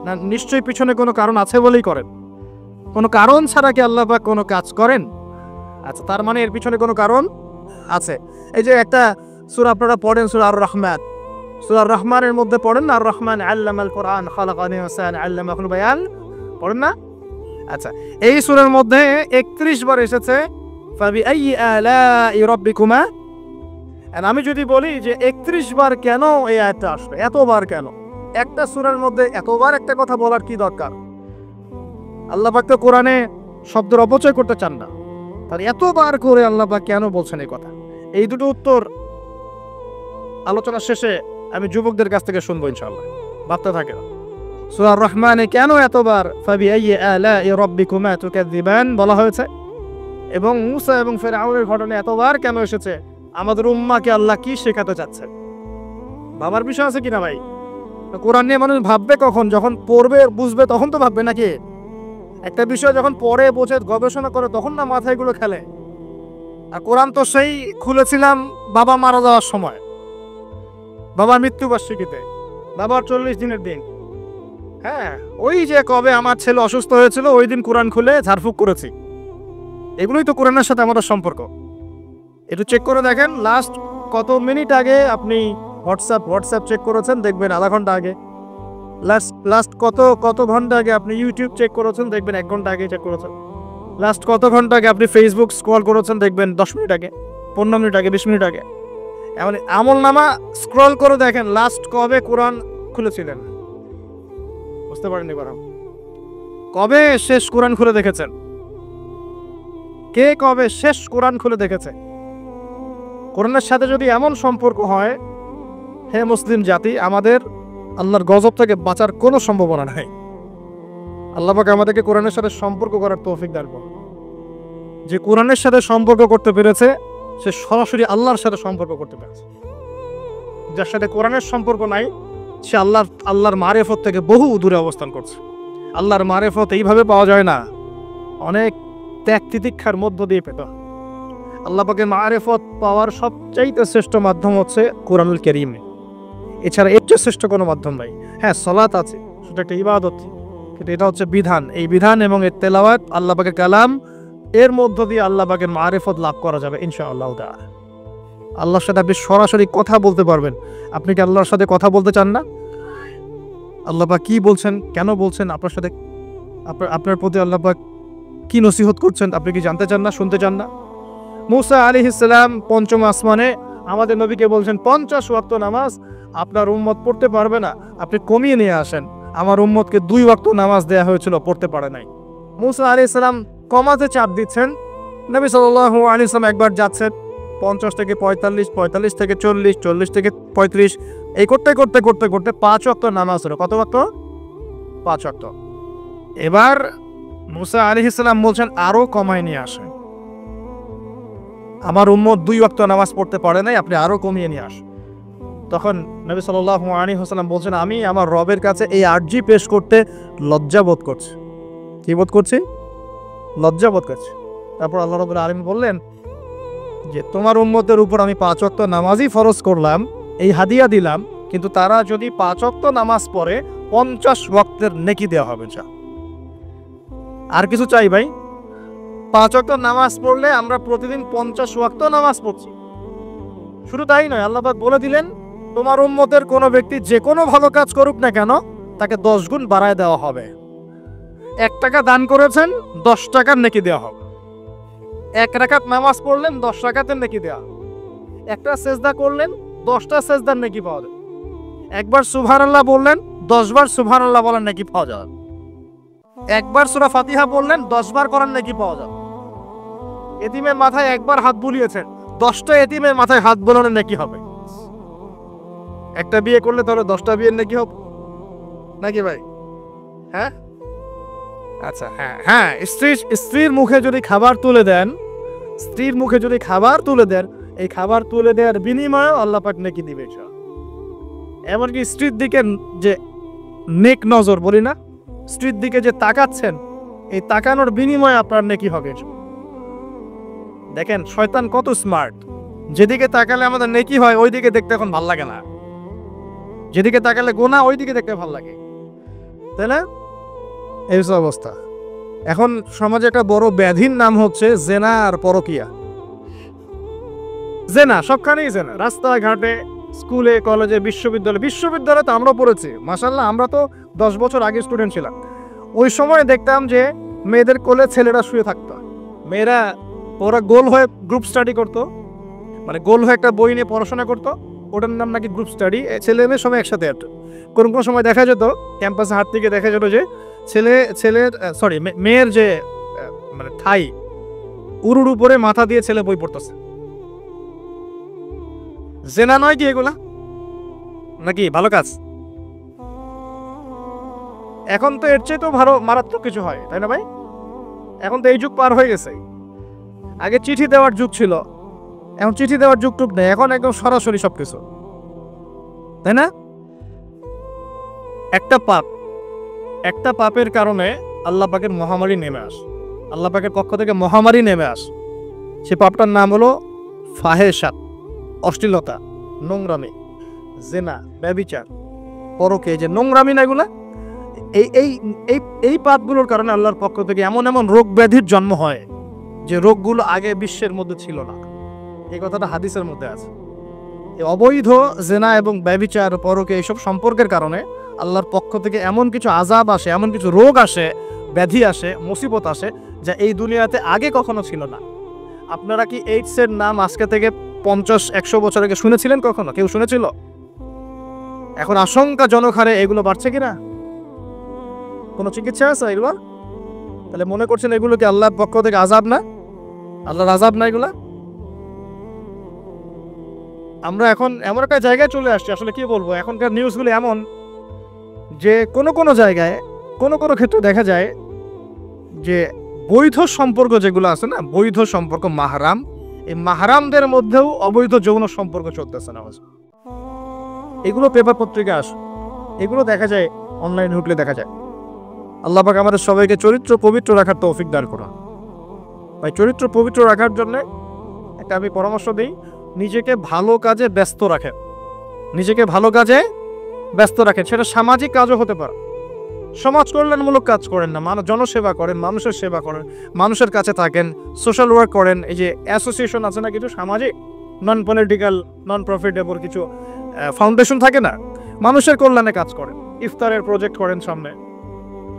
না? নিশ্চয়ই পিছনে কোনো কারণ আছে বলেই করেন। কোনো কারণ ছাড়া কি আল্লাহ পাক কোনো কাজ করেন? আচ্ছা, তার মানে এর পিছনে কোনো কারণ আছে। এই যে একটা সূরা আপনারা পড়েন, সূরা আর রহমান, সূরা রহমানের মধ্যে পড়েন না, আর রহমান আল্লামাল কোরআন খালাকাল ইনসান আল্লামাহুল বায়ান, পড়েন না? আচ্ছা, এই সূরার মধ্যে 31 বার এসেছে ফাবিআইয়ি আলাই রাব্বিকুমা। আর আমি যদি বলি যে 31 বার কেন এই আয়াতটা আসলো, এতবার কেন? একটা সূরার মধ্যে এতবার একটা কথা বলার কি দরকার? আল্লাহ পাক তো কোরআনে শব্দের অপচয় করতে চান না, তাহলে এতবার করে আল্লাহ পাক কেন বলছেন এই কথা? এই দুটো উত্তর আলোচনা শেষে আমি যুবকদের কাছ থেকে শুনবো ইনশাআল্লাহ, ভাবতে থাকেন। সূরা রহমানে কেন এতবার ফাবিআইয়ি আলাই রাব্বিকুমা তুকাযযিবান বলা হয়েছে, এবং মুসা এবং ফিরআউনের ঘটনা এতবার কেন এসেছে? আমাদের উম্মাহকে আল্লাহ কি শেখাতে চাচ্ছেন? ভাবার বিষয় আছে কিনা ভাই? কোরআন নিয়ে মানুষ ভাববে কখন? যখন পড়বে বুঝবে তখন তো ভাববে নাকি? একটা বিষয় যখন পড়ে বোঝে গবেষণা করে তখন না মাথায় গুলো খেলে। আর কোরআন তো সেই খুলেছিলাম বাবা মারা যাওয়ার সময়, বাবার মৃত্যুবার্ষিকীতে, বাবার 40 দিনের দিন। হ্যাঁ, ওই যে কবে আমার ছেলে অসুস্থ হয়েছিল ওই দিন কোরআন খুলে ঝাড়ফুঁক করেছি। এগুলোই তো কোরআনের সাথে আমাদের সম্পর্ক। একটু চেক করে দেখেন, লাস্ট কত মিনিট আগে আপনি হোয়াটসঅ্যাপ চেক করেছেন, দেখবেন আধা ঘন্টা আগে। লাস্ট কত ঘন্টা আগে আপনি ইউটিউব চেক করেছেন, দেখবেন 1 ঘন্টা আগে চেক করেছেন। লাস্ট কত ঘন্টা আগে আপনি ফেসবুক স্ক্রল করেছেন, দেখবেন 10 মিনিট আগে, 15 মিনিট আগে, 20 মিনিট আগে। এমন আমলনামা স্ক্রল করে দেখেন লাস্ট কবে কোরআন খুলেছিলেন। বুঝতে পারেননি কথা? কবে শেষ কোরআন খুলে দেখেছেন? কে কবে শেষ কোরআন খুলে দেখেছে? কোরআনের সাথে যদি এমন সম্পর্ক হয়, হে মুসলিম জাতি, আমাদের আল্লাহর গজব থেকে বাঁচার কোনো সম্ভাবনা নাই। আল্লাহ পাক আমাদেরকে কোরআনের সাথে সম্পর্ক করার তৌফিক দান করুন। যে কোরআনের সাথে সম্পর্ক করতে পেরেছে সে সরাসরি আল্লাহর সাথে সম্পর্ক করতে পেরেছে। যার সাথে কোরআনের সম্পর্ক নাই সে আল্লাহর মারেফত থেকে বহু দূরে অবস্থান করছে। আল্লাহর মারেফত এইভাবে পাওয়া যায় না, অনেক ত্যাগ তিতিক্ষার মধ্য দিয়ে পেত। আল্লাহ পাকের মারেফত পাওয়ার সবচাইতে শ্রেষ্ঠ মাধ্যম হচ্ছে কোরআনুল কারীম। এছাড়া এর চেয়ে শ্রেষ্ঠ কোনো মাধ্যম নাই। হ্যাঁ, সালাত আছে, সেটা একটা ইবাদত, কিন্তু এটা হচ্ছে বিধান। এই বিধান এবং এর তেলাওয়াত, আল্লাহ পাকের কালাম, এর মধ্য দিয়ে আল্লাহ পাকের মারেফত লাভ করা যাবে ইনশাআল্লাহ তাআলা। আল্লাহর সাথে আপনি সরাসরি কথা বলতে পারবেন। আপনি কি আল্লাহর সাথে কথা বলতে চান না? আল্লাহ পাক কি বলছেন, কেন বলছেন, আপনার সাথে আপনার প্রতি আল্লাহ পাক কি নসিহত করছেন, আপনি কি জানতে চান না, শুনতে চান না? মুসা আলাইহিস সালাম পঞ্চম আসমানে আমাদের নবীকে বলছেন 50 ওয়াক্ত নামাজ আপনার উম্মত পড়তে পারবে না, আপনি কমিয়ে নিয়ে আসেন। আমার উম্মতকে 2 ওয়াক্ত নামাজ দেয়া হয়েছিল, পড়তে পারে নাই। মুসা আলাইহিস সালাম কমাতে চাপ দিচ্ছেন, নবী সাল্লাল্লাহু আলাইহি ওয়াসাল্লাম একবার যাচ্ছেন, 50 থেকে 45, 45 থেকে 40, 40 থেকে 35, এই করতে করতে করতে করতে 5 ওয়াক্ত নামাজ হলো। কত ওয়াক্ত? 5 ওয়াক্ত। এবার মুসা আলাইহিস সালাম বলছেন আরো কমায় নিয়ে আসেন, আমার উম্মত 2 ওয়াক্ত নামাজ পড়তে পারে নাই, আপনি আরো কমিয়ে নিয়ে আসেন। তখন নবী সাল্লাল্লাহু আলাইহি ওয়াসাল্লাম বলছেন আমি আমার রবের কাছে এই আরজি পেশ করতে লজ্জা বোধ করছি। কি বোধ করছি? লজ্জা বোধ করছি। তারপর আল্লাহ রাব্বুল আলামিন বললেন যে তোমার উম্মতের উপর আমি 5 ওয়াক্ত নামাজই ফরজ করলাম, এই হাদিয়া দিলাম, কিন্তু তারা যদি 5 ওয়াক্ত নামাজ পড়ে 50 ওয়াক্তের নেকি দেওয়া হবে। যা আর কিছু চাই ভাই? 5 ওয়াক্ত নামাজ পড়লে আমরা প্রতিদিন 50 ওয়াক্ত নামাজ পড়ছি। শুধু তাই নয়, আল্লাহ পাক বলে দিলেন তোমার উম্মতের কোনো ব্যক্তি যে কোনো ভালো কাজ করুক না কেন তাকে 10 গুণ বাড়ায় দেওয়া হবে। 1 টাকা দান করেছেন 10 টাকার নেকি দেওয়া হবে। 1 রাকাত নামাজ পড়লেন 10 রাকাতের নেকি দেওয়া। একটা সেজদা করলেন 10টা সেজদার নেকি পাওয়া যায়। একবার সুবহানাল্লাহ বললেন 10 বার সুবহানাল্লাহ বলার নেকি পাওয়া যায়। একবার সূরা ফাতিহা পড়লেন 10 বার করার নেকি পাওয়া যায়। এতিমের মাথায় একবার হাত বুলিয়েছেন 10টা এতিমের মাথায় হাত বোলানোর নেকি হবে। একটা বিয়ে করলে তাহলে 10টা বিয়ের নেকি হবে নাকি ভাই? হ্যাঁ আচ্ছা, হ্যাঁ স্ত্রীর মুখে যদি খাবার তুলে দেন, স্ত্রীর মুখে যদি খাবার তুলে দেন, এই খাবার তুলে দেওয়ার বিনিময়ে আল্লাহ পাক নেকি দিবে। এমনকি স্ত্রীর দিকে যে নেক নজর বলি না, স্ত্রীর দিকে যে তাকাচ্ছেন, এই তাকানোর বিনিময়ে আপনার নেকি হবে। দেখেন শয়তান কত স্মার্ট, যেদিকে তাকালে আমাদের নেকি হয় ওই দিকে দেখতে এখন ভাল লাগে না, যেদিকে তাকালে গুনাহ ওই দিকে দেখতে ভাল লাগে, তাই না? এই অবস্থা। এখন সমাজে একটা বড় ব্যাধির নাম হচ্ছে জেনা আর পরকিয়া। জেনা সবখানেই জেনা, রাস্তাঘাটে, স্কুলে, কলেজে, বিশ্ববিদ্যালয়ে তো আমরা পড়েছি মাশাআল্লাহ। আমরা তো 10 বছর আগে স্টুডেন্ট ছিলাম। ওই সময় দেখতাম যে মেয়েদের কোলে ছেলেরা শুয়ে থাকতো, মেয়েরা ওরা গোল হয়ে গ্রুপ স্টাডি করতো, মানে গোল হয়ে একটা বই নিয়ে পড়াশোনা করতো, ওটার নাম নাকি গ্রুপ স্টাডি। ছেলে মেয়ে সবাই একসাথে একটা কোন কোন সময় দেখা যেত ক্যাম্পাসে হাত থেকে দেখা যেত যে মেয়ের যে মানে থাই উরুর উপরে মাথা দিয়ে ছেলে বই পড়তেছে। জেনা নয় কি এগুলা? নাকি ভালো কাজ? এখন তো এর চেয়ে তো ভালো মারাত্মক কিছু হয়, তাই না ভাই? এখন তো এই যুগ পার হয়ে গেছে। আগে চিঠি দেওয়ার যুগ ছিল, এখন চিঠি দেওয়ার যুগ টুক নেই, এখন একদম সরাসরি সবকিছু, তাই না? একটা পাপের কারণে আল্লাহ পাকের মহামারী নেমে আসে, আল্লাহ পাকের পক্ষ থেকে মহামারী নেমে আসে। সে পাপটার নাম হলো ফাহেশাত, অশ্লীলতা, নোংরামি, জেনা, ব্যভিচার, পরকে, যে নোংরামি না এগুলা, এই পাপগুলোর কারণে আল্লাহর পক্ষ থেকে এমন এমন রোগ ব্যাধির জন্ম হয় যে রোগগুলো আগে বিশ্বের মধ্যে ছিল না। এই কথাটা হাদিসের মধ্যে আছে। এই অবৈধ জেনা এবং ব্যভিচার, পরকে, এইসব সম্পর্কের কারণে আল্লাহর পক্ষ থেকে এমন কিছু আযাব আসে, এমন কিছু রোগ আসে, ব্যাধি আসে, মুসিবত আসে, যা এই দুনিয়াতে আগে কখনো ছিল না। আপনারা কি এইডসের নাম আজকে থেকে 50-100 বছর আগে শুনেছিলেন কখনো? কেউ শুনেছিল? এখন আশঙ্কাজনক হারে এগুলো বাড়ছে কিনা? কোনো চিকিৎসা আছে এগুলো? তাহলে মনে করছেন এগুলো কি আল্লাহর পক্ষ থেকে আযাব না? আল্লাহর আযাব না এগুলা? আমরা এখন এমন একটা জায়গায় চলে আসছি, আসলে কি বলবো, এখনকার নিউজগুলো এমন যে কোনো জায়গায় কোনো ক্ষেত্রে দেখা যায় যে বৈধ সম্পর্ক যেগুলো আছে না, বৈধ সম্পর্ক মাহরাম, এই মাহরামদের মধ্যেও অবৈধ যৌন সম্পর্ক চলতেছে না। এগুলো পেপার পত্রিকা আসে, এগুলো দেখা যায়, অনলাইনে ঢুকলে দেখা যায়। আল্লাহ পাক আমাদের সবাইকে চরিত্র পবিত্র রাখার তৌফিক দান করুন। ভাই চরিত্র পবিত্র রাখার জন্য একটা আমি পরামর্শ দিই, নিজেকে ভালো কাজে ব্যস্ত রাখেন, নিজেকে ভালো কাজে ব্যস্ত রাখেন। সেটা সামাজিক কাজও হতে পারে, সমাজ কল্যাণমূলক কাজ করেন না, জনসেবা করেন, মানুষের সেবা করেন, মানুষের কাছে থাকেন, সোশ্যাল ওয়ার্ক করেন। এই যে অ্যাসোসিয়েশন আছে না কিছু সামাজিক, নন পলিটিক্যাল, নন প্রফিটেবল কিছু ফাউন্ডেশন থাকে না, মানুষের কল্যাণে কাজ করেন, ইফতারের প্রজেক্ট করেন সামনে,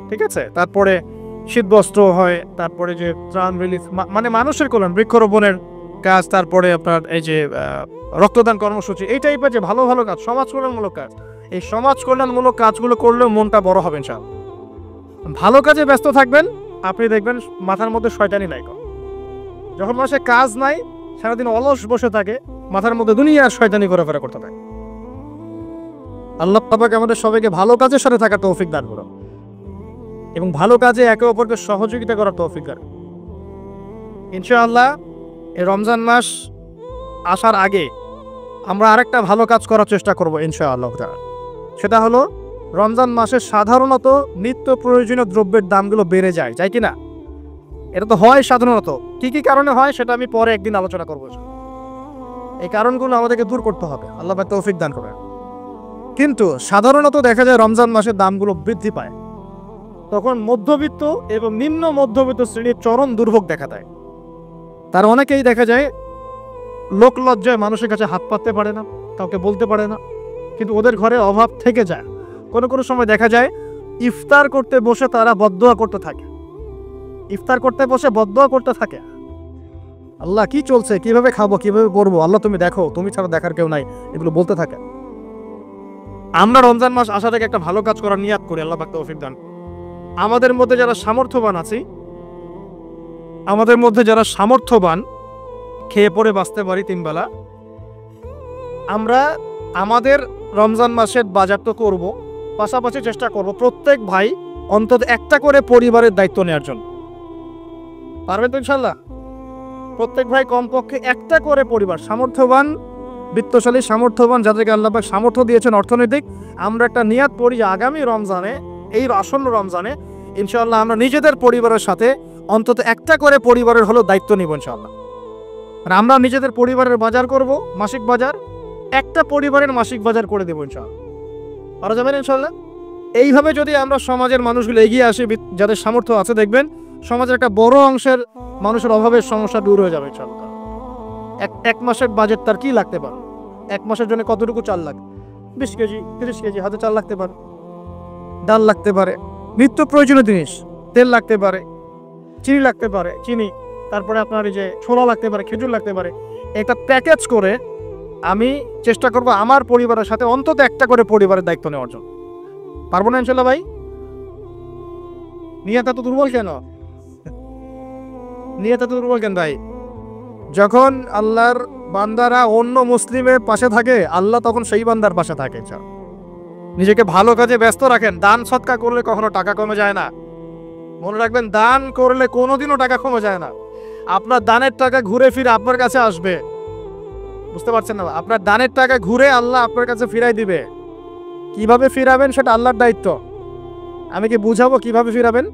ঠিক আছে? তারপরে শীতবস্ত্র হয়, তারপরে যে ত্রাণ রিলিফ, মানে মানুষের কল্যাণ, বৃক্ষরোপণের কাজ, তারপরে আপনার এই যে রক্তদান কর্মসূচি, এই টাইপের যে ভালো ভালো কাজ, সমাজ কল্যাণমূলক কাজ, এই সমাজ কল্যাণমূলক কাজগুলো করলেও মনটা বড় হবে ইনশাআল্লাহ। ভালো কাজে ব্যস্ত থাকবেন, আপনি দেখবেন মাথার মধ্যে শয়তানি নাই। যখন মানুষের কাজ নাই সারাদিন অলস বসে থাকে, মাথার মধ্যে দুনিয়ার শয়তানি ঘোরাফেরা করতে থাকে। আল্লাহ পাক আমাদের সবাইকে ভালো কাজের সাথে থাকার তৌফিক দান করুন এবং ভালো কাজে একে অপরকে সহযোগিতা করার তৌফিক দান। ইনশাআল্লাহ এই রমজান মাস আসার আগে আমরা আরেকটা ভালো কাজ করার চেষ্টা করব ইনশাআল্লাহ। সেটা হলো রমজান মাসে সাধারণত নিত্য প্রয়োজনীয় দ্রব্যের দামগুলো বেড়ে যায়, কি না? এটা তো হয় সাধারণত। কি কি কারণে হয় সেটা আমি পরে একদিন আলোচনা করব। এই কারণগুলো আমাদেরকে দূর করতে হবে, আল্লাহ পাক তৌফিক দান করবেন। কিন্তু সাধারণত দেখা যায় রমজান মাসে দামগুলো বৃদ্ধি পায়, তখন মধ্যবিত্ত এবং নিম্ন মধ্যবিত্ত শ্রেণীর চরম দুর্ভোগ দেখা দেয়। তার অনেকেই দেখা যায় লোক লজ্জায় মানুষের কাছে হাত পাততে পারে না, কাউকে বলতে পারে না, কিন্তু ওদের ঘরে অভাব থেকে যায়। কোনো কোনো সময় দেখা যায় ইফতার করতে বসে তারা বদদোয়া করতে থাকে, ইফতার করতে বসে বদদোয়া করতে থাকে, আল্লাহ কি চলছে, কিভাবে খাবো, কিভাবে করবো, আল্লাহ তুমি দেখো, তুমি ছাড়া দেখার কেউ নাই, এগুলো বলতে থাকে। আমরা রমজান মাস আসা থেকে একটা ভালো কাজ করার নিয়াত করি, আল্লাহ পাক তৌফিক দান। আমাদের মধ্যে যারা সামর্থ্যবান আছি, আমাদের মধ্যে যারা সামর্থ্যবান, খেয়ে পরে বাঁচতে পারি তিন বেলা, আমরা আমাদের রমজান মাসের বাজার তো করবো, পাশাপাশি চেষ্টা করব প্রত্যেক ভাই অন্তত একটা করে পরিবারের দায়িত্ব নেওয়ার জন্য। পারবেন তো ইনশাল্লাহ? প্রত্যেক ভাই কমপক্ষে একটা করে পরিবার, সামর্থ্যবান বিত্তশালী সামর্থ্যবান যাদেরকে আল্লাহ পাক সামর্থ্য দিয়েছেন অর্থনৈতিক, আমরা একটা নিয়াত করি যে আগামী রমজানে, এই আসন্ন রমজানে ইনশাআল্লাহ আমরা নিজেদের পরিবারের সাথে অন্তত একটা করে পরিবারের হলো দায়িত্ব নিব ইনশাআল্লাহ। মানে আমরা নিজেদের পরিবারের বাজার করব, মাসিক বাজার, একটা পরিবারের মাসিক বাজার করে দেবো ইনশাআল্লাহ। পারা যাবেন ইনশাআল্লাহ? এইভাবে যদি আমরা সমাজের মানুষগুলো এগিয়ে আসি, যাদের সামর্থ্য আছে, দেখবেন সমাজের একটা বড় অংশের মানুষের অভাবের সমস্যা দূর হয়ে যাবে ইনশাআল্লাহ। এক মাসের বাজেট তার কি লাগতে পারে? এক মাসের জন্য কতটুকু চাল লাগে? 20 কেজি, 30 কেজি হাতে চাল লাগতে পারে, ডাল লাগতে পারে, নিত্য প্রয়োজনীয় জিনিস, তেল লাগতে পারে, চিনি লাগতে পারে, চিনি, তারপরে আপনার এই যে ছোলা লাগতে পারে, খেজুর লাগতে পারে। একটা প্যাকেজ করে আমি চেষ্টা করব আমার পরিবারের সাথে অন্তত একটা করে পরিবারের দায়িত্ব নেওয়ার জন্য। পারবো না ইনশাল্লাহ ভাই? নিয়ত এত দুর্বল কেন? নিয়ত এত দুর্বল কেন ভাই? যখন আল্লাহর বান্দারা অন্য মুসলিমের পাশে থাকে, আল্লাহ তখন সেই বান্দার পাশে থাকে। নিজেকে ভালো কাজে ব্যস্ত রাখেন। দান সৎকা করলে কখনো টাকা কমে যায় না, মনে রাখবেন। দান করলে কোনোদিনও টাকা কমে যায় না। আপনার দানের টাকা ঘুরে ফিরে আপনার কাছে আসবে, বুঝতে পারছেন না? আপনার দানের টাকা ঘুরে আল্লাহ আপনার কাছে ফিরাই দিবে। কিভাবে ফিরাবেন সেটা আল্লাহর দায়িত্ব। আমি কি বুঝাবো কিভাবে ফিরাবেন?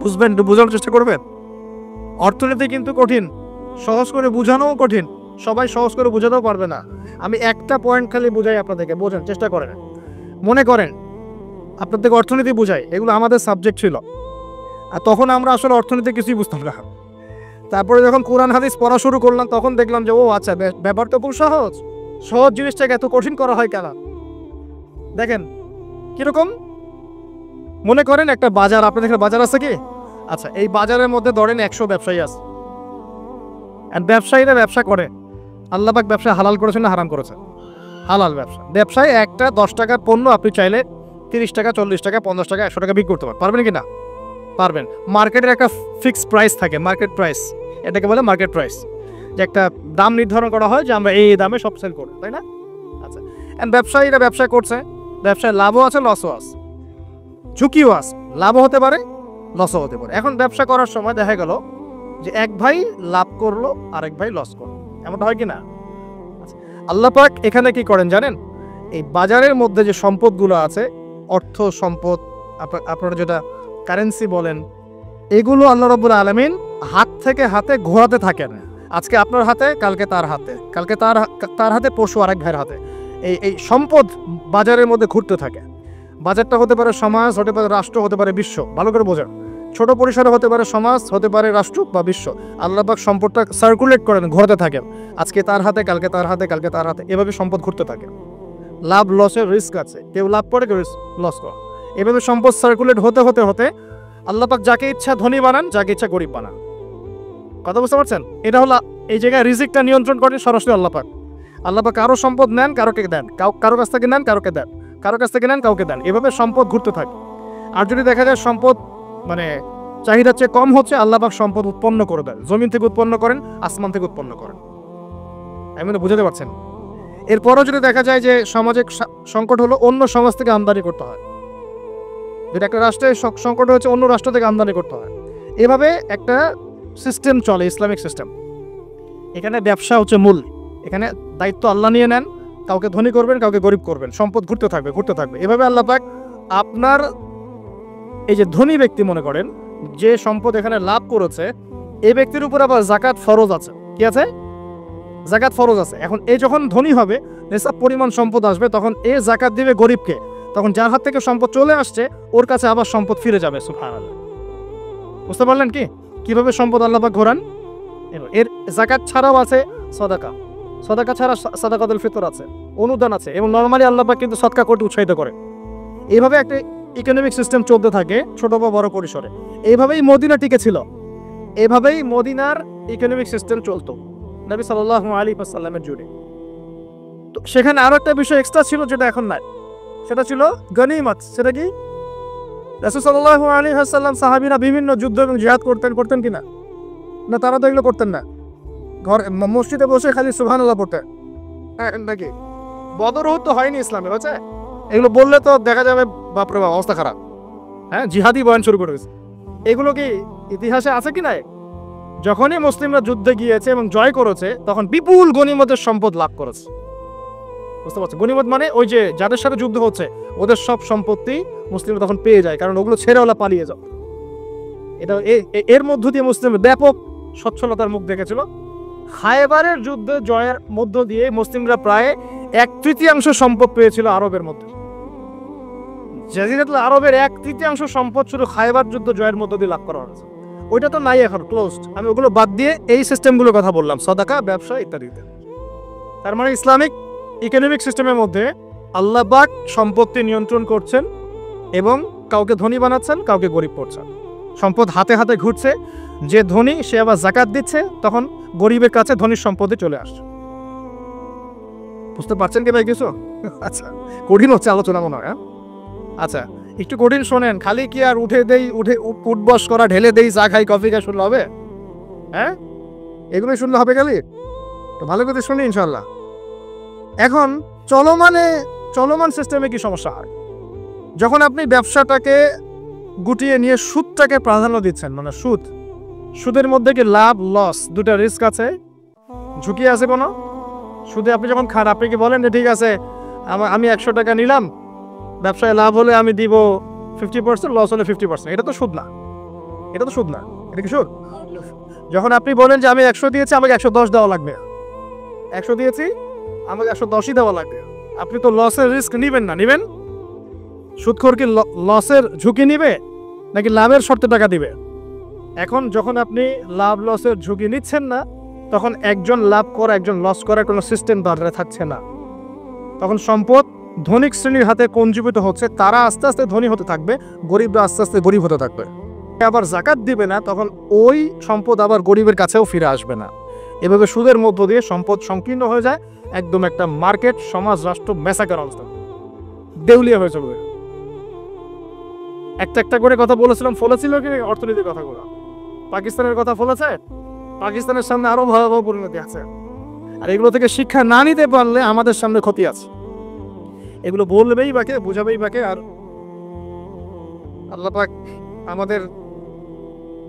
বুঝবেন, বোঝানোর চেষ্টা করবেন। অর্থনীতি কিন্তু কঠিন, সহজ করে বোঝানোও কঠিন, সবাই সহজ করে বোঝাতেও পারবে না। আমি একটা পয়েন্ট খালি বুঝাই আপনাদেরকে, বোঝেন চেষ্টা করেন। মনে করেন আপনাদেরকে অর্থনীতি বুঝাই, এগুলো আমাদের সাবজেক্ট ছিল, আর তখন আমরা আসলে অর্থনীতি কিছুই বুঝতাম না। তারপরে যখন কোরআন হাদিস পড়া শুরু করলাম, তখন দেখলাম যে ও আচ্ছা, ব্যাপার তো খুব সহজ। সহজ জিনিসটাকে এত কঠিন করা হয় কেন? দেখেন কিরকম। মনে করেন একটা বাজার, আপনাদের বাজার আছে কি? আচ্ছা, এই বাজারের মধ্যে ধরেন 100 ব্যবসায়ী আছে, আর ব্যবসায়ীরা ব্যবসা করে। আল্লাহ পাক ব্যবসা হালাল করেছেন না হারাম করেছেন? হালাল ব্যবসা। ব্যবসায় একটা 10 টাকার পণ্য আপনি চাইলে 30 টাকা, 40 টাকা, 50 টাকা, 100 টাকা বিক্রি করতে পারবেন কি না? পারবেন। মার্কেটের একটা ফিক্সড প্রাইস থাকে, মার্কেট প্রাইস, এটাকে বলে মার্কেট প্রাইস, যে একটা দাম নির্ধারণ করা হয় যে আমরা এই দামে সব সেল করব, তাই না? আচ্ছা, ব্যবসায়ীরা ব্যবসা করছে, ব্যবসায় লাভও আছে, লসও আছে, ঝুঁকিও আছে, লাভও হতে পারে, লসও হতে পারে। এখন ব্যবসা করার সময় দেখা গেল যে এক ভাই লাভ করলো, আরেক ভাই লস করলো, এমনটা হয় কি না? আল্লাহ পাক এখানে কি করেন জানেন? এই বাজারের মধ্যে যে সম্পদগুলো আছে, অর্থ সম্পদ, আপনারা যেটা কারেন্সি বলেন, এগুলো আল্লাহ রাব্বুল আলামিন হাত থেকে হাতে ঘোরাতে থাকেন। আজকে আপনার হাতে, কালকে তার হাতে, কালকে তার হাতে, পরশু আরেক ভাইয়ের হাতে। এই সম্পদ বাজারের মধ্যে ঘুরতে থাকে। বাজারটা হতে পারে সমাজ, হতে পারে রাষ্ট্র, হতে পারে বিশ্ব। ভালো করে বোঝেন, ছোট পরিসরে হতে পারে সমাজ, হতে পারে রাষ্ট্র বা বিশ্ব। আল্লাহ পাক সম্পদটা সার্কুলেট করেন, ঘোরাতে থাকেন। আজকে তার হাতে, কালকে তার হাতে, কালকে তার হাতে, এভাবে সম্পদ ঘুরতে থাকে। লাভ লসের রিস্ক আছে, কেউ লাভ করে, কেউ লস করে। এভাবে সম্পদ সার্কুলেট হতে হতে হতে আল্লাহ পাক যাকে ইচ্ছা ধনী বানান, যাকে ইচ্ছা গরিব বানান। কথা বুঝতে পারছেন? এটা হলো এই জায়গায় রিজিকটা নিয়ন্ত্রণ করেন সরাসরি আল্লাহ পাক। আল্লাহ পাক কারো সম্পদ নেন, কারোকে দেন, কারো কাছ থেকে নেন, কারোকে দেন, কারো কাছ থেকে নেন, কাউকে দেন, এভাবে সম্পদ ঘুরতে থাকে। আর যদি দেখা যায় সম্পদ মানে চাহিদার চেয়ে কম হচ্ছে, আল্লাহ পাক সম্পদ উৎপন্ন করে দেন। জমিন থেকে উৎপন্ন করেন, আসমান থেকে উৎপন্ন করেন। আমি তো বুঝাতে পারছেন। এরপরও যদি দেখা যায় যে সমাজে সংকট হলো, অন্য সমাজ থেকে আমদানি করতে হয়। যদি একটা রাষ্ট্রের সংকট হচ্ছে, অন্য রাষ্ট্র থেকে আমদানি করতে হয়। এভাবে একটা সিস্টেম চলে, ইসলামিক সিস্টেম। এখানে ব্যবসা হচ্ছে মূল। এখানে দায়িত্ব আল্লাহ নিয়ে নেন, কাউকে ধনী করবেন, কাউকে গরিব করবেন, সম্পদ ঘুরতে থাকবে ঘুরতে থাকবে। এভাবে আল্লাহ পাক আপনার এই যে ধনী ব্যক্তি মনে করেন যে সম্পদ এখানে লাভ করেছে, এই ব্যক্তির উপর আবার যাকাত ফরজ আছে। কি আছে? যাকাত ফরজ আছে। এখন এই যখন ধনী হবে, নেশাব পরিমাণ সম্পদ আসবে, তখন এ যাকাত দিবে গরিবকে। তখন যার হাত থেকে সম্পদ চলে আসছে, ওর কাছে আবার সম্পদ ফিরে যাবে। সুবহানাল্লাহ। বুঝতে পারলেন কি কিভাবে সম্পদ আল্লাহ পাক ঘোরান? এর যাকাত ছাড়াও আছে সদাকা। সদাকা ছাড়া সাদাকাতুল ফিতর আছে, অনুদান আছে, এবং নরমালি আল্লাহ পাক কিন্তু সদকা করতে উৎসাহিত করে। এইভাবে একটা ইকোনমিক সিস্টেম চলতে থাকে ছোট বা বড় পরিসরে। এইভাবেই মদিনা টিকে ছিল, এভাবেই মদিনার ইকোনমিক সিস্টেম চলতো নবী সাল্লাল্লাহু আলাইহি ওয়াসাল্লামের যুগে। তো সেখানে আরো একটা বিষয় এক্সট্রা ছিল যেটা এখন নাই, সেটা ছিল গনিমত। সেটা কি? রাসূল সাল্লাল্লাহু আলাইহি ওয়াসাল্লাম সাহাবীরা বিভিন্ন যুদ্ধ এবং জিহাদ করতেন কিনা? না, তারা তো এগুলো করতেন না। ঘর মসজিদে বসে খালি সুবহানাল্লাহ পড়তেন। হ্যাঁ নাকি? বদর তো হয়নি ইসলামে, হচ্ছে? এগুলো বললে তো দেখা যাবে বাপরে বাপ অবস্থা খারাপ। হ্যাঁ, জিহাদি বয়ান শুরু করে দিয়েছে। এগুলো কি ইতিহাসে আছে কি নাই? যখনই মুসলিমরা যুদ্ধে গিয়েছে এবং জয় করেছে, তখন বিপুল গনিমতের সম্পদ লাভ করেছে। বুঝতে পারছো? গনিমত মানে ওই যে যাদের সাথে যুদ্ধ হচ্ছে ওদের সব সম্পত্তি মুসলিমরা তখন পেয়ে যায়, কারণ ওগুলো ছেড়ে ওরা পালিয়ে যাও। এটা এর মধ্য দিয়ে মুসলিমরা ব্যাপক সচ্ছলতার মুখ দেখেছিল। খায়বারের যুদ্ধে জয়ের মধ্য দিয়ে মুসলিমরা প্রায় 1/3 সম্পদ পেয়েছিল আরবের মধ্যে। জাজিরাতুল আরবের 1/3 সম্পদ শুধু খায়বার যুদ্ধ জয়ের মধ্য দিয়ে লাভ করা হয়েছে। ওইটা তো নাই, এখন ক্লোজড। আমি ওগুলো বাদ দিয়ে এই সিস্টেমগুলোর কথা বললাম, সদাকা, ব্যবসা ইত্যাদিতে। তার মানে ইসলামিক ইকোনমিক সিস্টেমের মধ্যে আল্লাহ পাক সম্পত্তি নিয়ন্ত্রণ করছেন এবং কাউকে ধনী বানাচ্ছেন, কাউকে গরিব করছেন। সম্পদ হাতে হাতে ঘুরছে, যে ধনী সে আবার যাকাত দিচ্ছে, তখন গরিবের কাছে ধনীর সম্পদে চলে আসছে। বুঝতে পারছেন কি ভাই কিছু? আচ্ছা, কঠিন হচ্ছে আলোচনা মনে হয়। আচ্ছা, একটু কঠিন শোনেন। খালি কি আর উঠবস করা, ঢেলে দেই, চা খাই, কফি খাই শুনলে হবে? হ্যাঁ, এগুলোই শুনলে হবে খালি? তো ভালো করে শুনি ইনশাল্লাহ। এখন চলমান সিস্টেমে কি সমস্যা হয়? যখন আপনি ব্যবসাটাকে গুটিয়ে নিয়ে সুদটাকে প্রাধান্য দিচ্ছেন, মানে সুদের মধ্যে কি লাভ লস দুটা রিস্ক আছে, ঝুঁকি আছে কোনো? সুদে আপনি যখন খান, আপনি কি বলেন যে ঠিক আছে আমি 100 টাকা নিলাম, ব্যবসায় লাভ হলে আমি দিব 50%, লস হলে 50%। এটা তো সুদ না। এটা কি সুদ? যখন আপনি বলেন যে আমি 100 দিয়েছি, আমাকে 110 দেওয়া লাগবে, 100 দিয়েছি আমাকে 110ই দেওয়া লাগবে, আপনি তো লসের রিস্ক নিবেন না। নিবেন? সুদখোর কি লসের ঝুঁকি নিবে নাকি লাভের শর্তে টাকা দিবে? এখন যখন আপনি লাভ লসের ঝুঁকি নিচ্ছেন না, তখন একজন লাভ করা একজন লস করার কোনো সিস্টেম দাঁড়িয়ে থাকছে না। তখন সম্পদ ধনিক শ্রেণীর হাতে কঞ্জীবিত হচ্ছে, তারা আস্তে আস্তে ধনী হতে থাকবে, গরিবরা আস্তে আস্তে গরিব হতে থাকবে। আবার যাকাত দিবে না, তখন ওই সম্পদ আবার গরিবের কাছেও ফিরে আসবে না। এভাবে সুদের মধ্য দিয়ে সম্পদ সংকীর্ণ হয়ে যায়, একদম একটা মার্কেট, সমাজ, রাষ্ট্র মেসাকার অবস্থা, দেউলিয়া হয়ে চলবে। একটা করে কথা বলেছিলাম, ফলেছিল কি অর্থনীতির কথাগুলো? পাকিস্তানের কথা ফলেছে? পাকিস্তানের সামনে আরো ভয়াবহ পরিণতি আছে। আর এগুলো থেকে শিক্ষা না নিতে পারলে আমাদের সামনে ক্ষতি আছে। এগুলো বলবেই বাকে, বুঝাবেই বাকে। আর আল্লাহ পাক আমাদের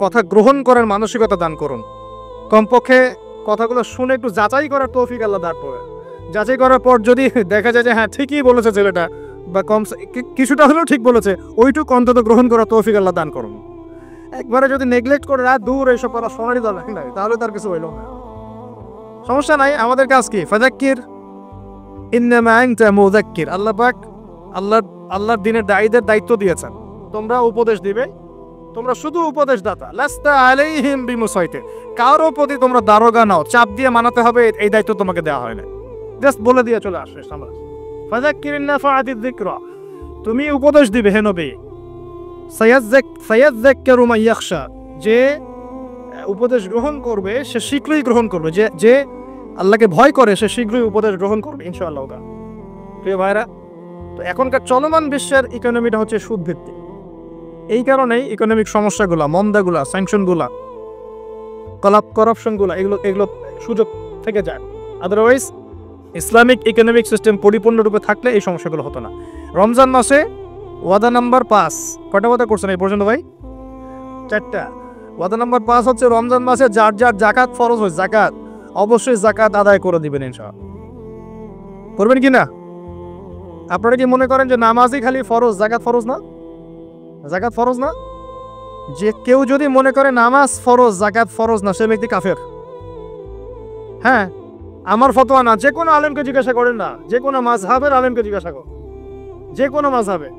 কথা গ্রহণ করার মানসিকতা দান করুন। কমপক্ষে কথাগুলো শুনে একটু যাচাই করার তৌফিক আল্লাহ দান করবে। যাচাই করার পর যদি দেখা যায় যে হ্যাঁ ঠিকই বলেছে ছেলেটা, বা কিছুটা হলেও ঠিক বলেছে, ওইটুকু অন্তত গ্রহণ করার তৌফিক আল্লাহ দান করুন। একবারে যদি নেগলেক্ট করে দূর এইসব করা সোনারই দল নাই, তাহলে তার কিছু হইল না। সমস্যা নাই, আমাদের কাজ কি? ফাযাক্কির ইন্নামা আনতা মুযাক্কির। আল্লাহ পাক আল্লাহর দ্বীনের দায়ীদের দায়িত্ব দিয়েছেন, তোমরা উপদেশ দিবে, তোমরা শুধু উপদেশদাতা। লাস্তা আলাইহিম বিমুসাইতির। কারো প্রতি তোমরা দারোগা নাও, চাপ দিয়ে মানাতে হবে, এই দায়িত্ব তোমাকে দেওয়া হয় না। জাস্ট বলে দিয়ে চলে আসবে সামনে। ফাযাক্কির ইন্নাফাআতিয যিকরা, তুমি উপদেশ দিবে হে নবী। সায়াযাক্কারু মান ইয়াখশা, যে উপদেশ গ্রহণ করবে সে শীঘ্রই গ্রহণ করবে, যে আল্লাহকে ভয় করে সে শীঘ্রই উপদেশ গ্রহণ করবে ইনশাআল্লাহ। প্রিয় ভাইরা, তো এখনকার চলমান বিশ্বের ইকোনমিটা হচ্ছে সুদ ভিত্তিক। এই কারণেই ইকোনমিক সমস্যাগুলো, মন্দাগুলা, স্যাংশনগুলা, করাপশনগুলো এগুলো সুযোগ থেকে যায়। আদারওয়াইজ ইসলামিক ইকোনমিক সিস্টেম পরিপূর্ণরূপে থাকলে এই সমস্যাগুলো হতো না। রমজান মাসে ওয়াদা নাম্বার 5, কয়টা ওয়াদা করছেন এই পর্যন্ত ভাই? 4টা। ওয়াদা নাম্বার 5 হচ্ছে রমজান মাসে যার যার জাকাত ফরজ হয়, জাকাত অবশ্যই জাকাত আদায় করে দিবেন ইনশাআল্লাহ। করবেন কি না? আপনারা কি মনে করেন যে নামাজই খালি ফরজ, জাকাত ফরজ না? জাকাত ফরজ না? যে কেউ যদি মনে করে নামাজ ফরজ, জাকাত ফরজ না, সে ব্যক্তি কাফের। হ্যাঁ, আমার ফতোয়া না, যে কোনো আলেমকে জিজ্ঞাসা করেন না, যে কোনো মাযহাবের আলেমকে জিজ্ঞাসা করুন, যে কোনো মাযহাবে,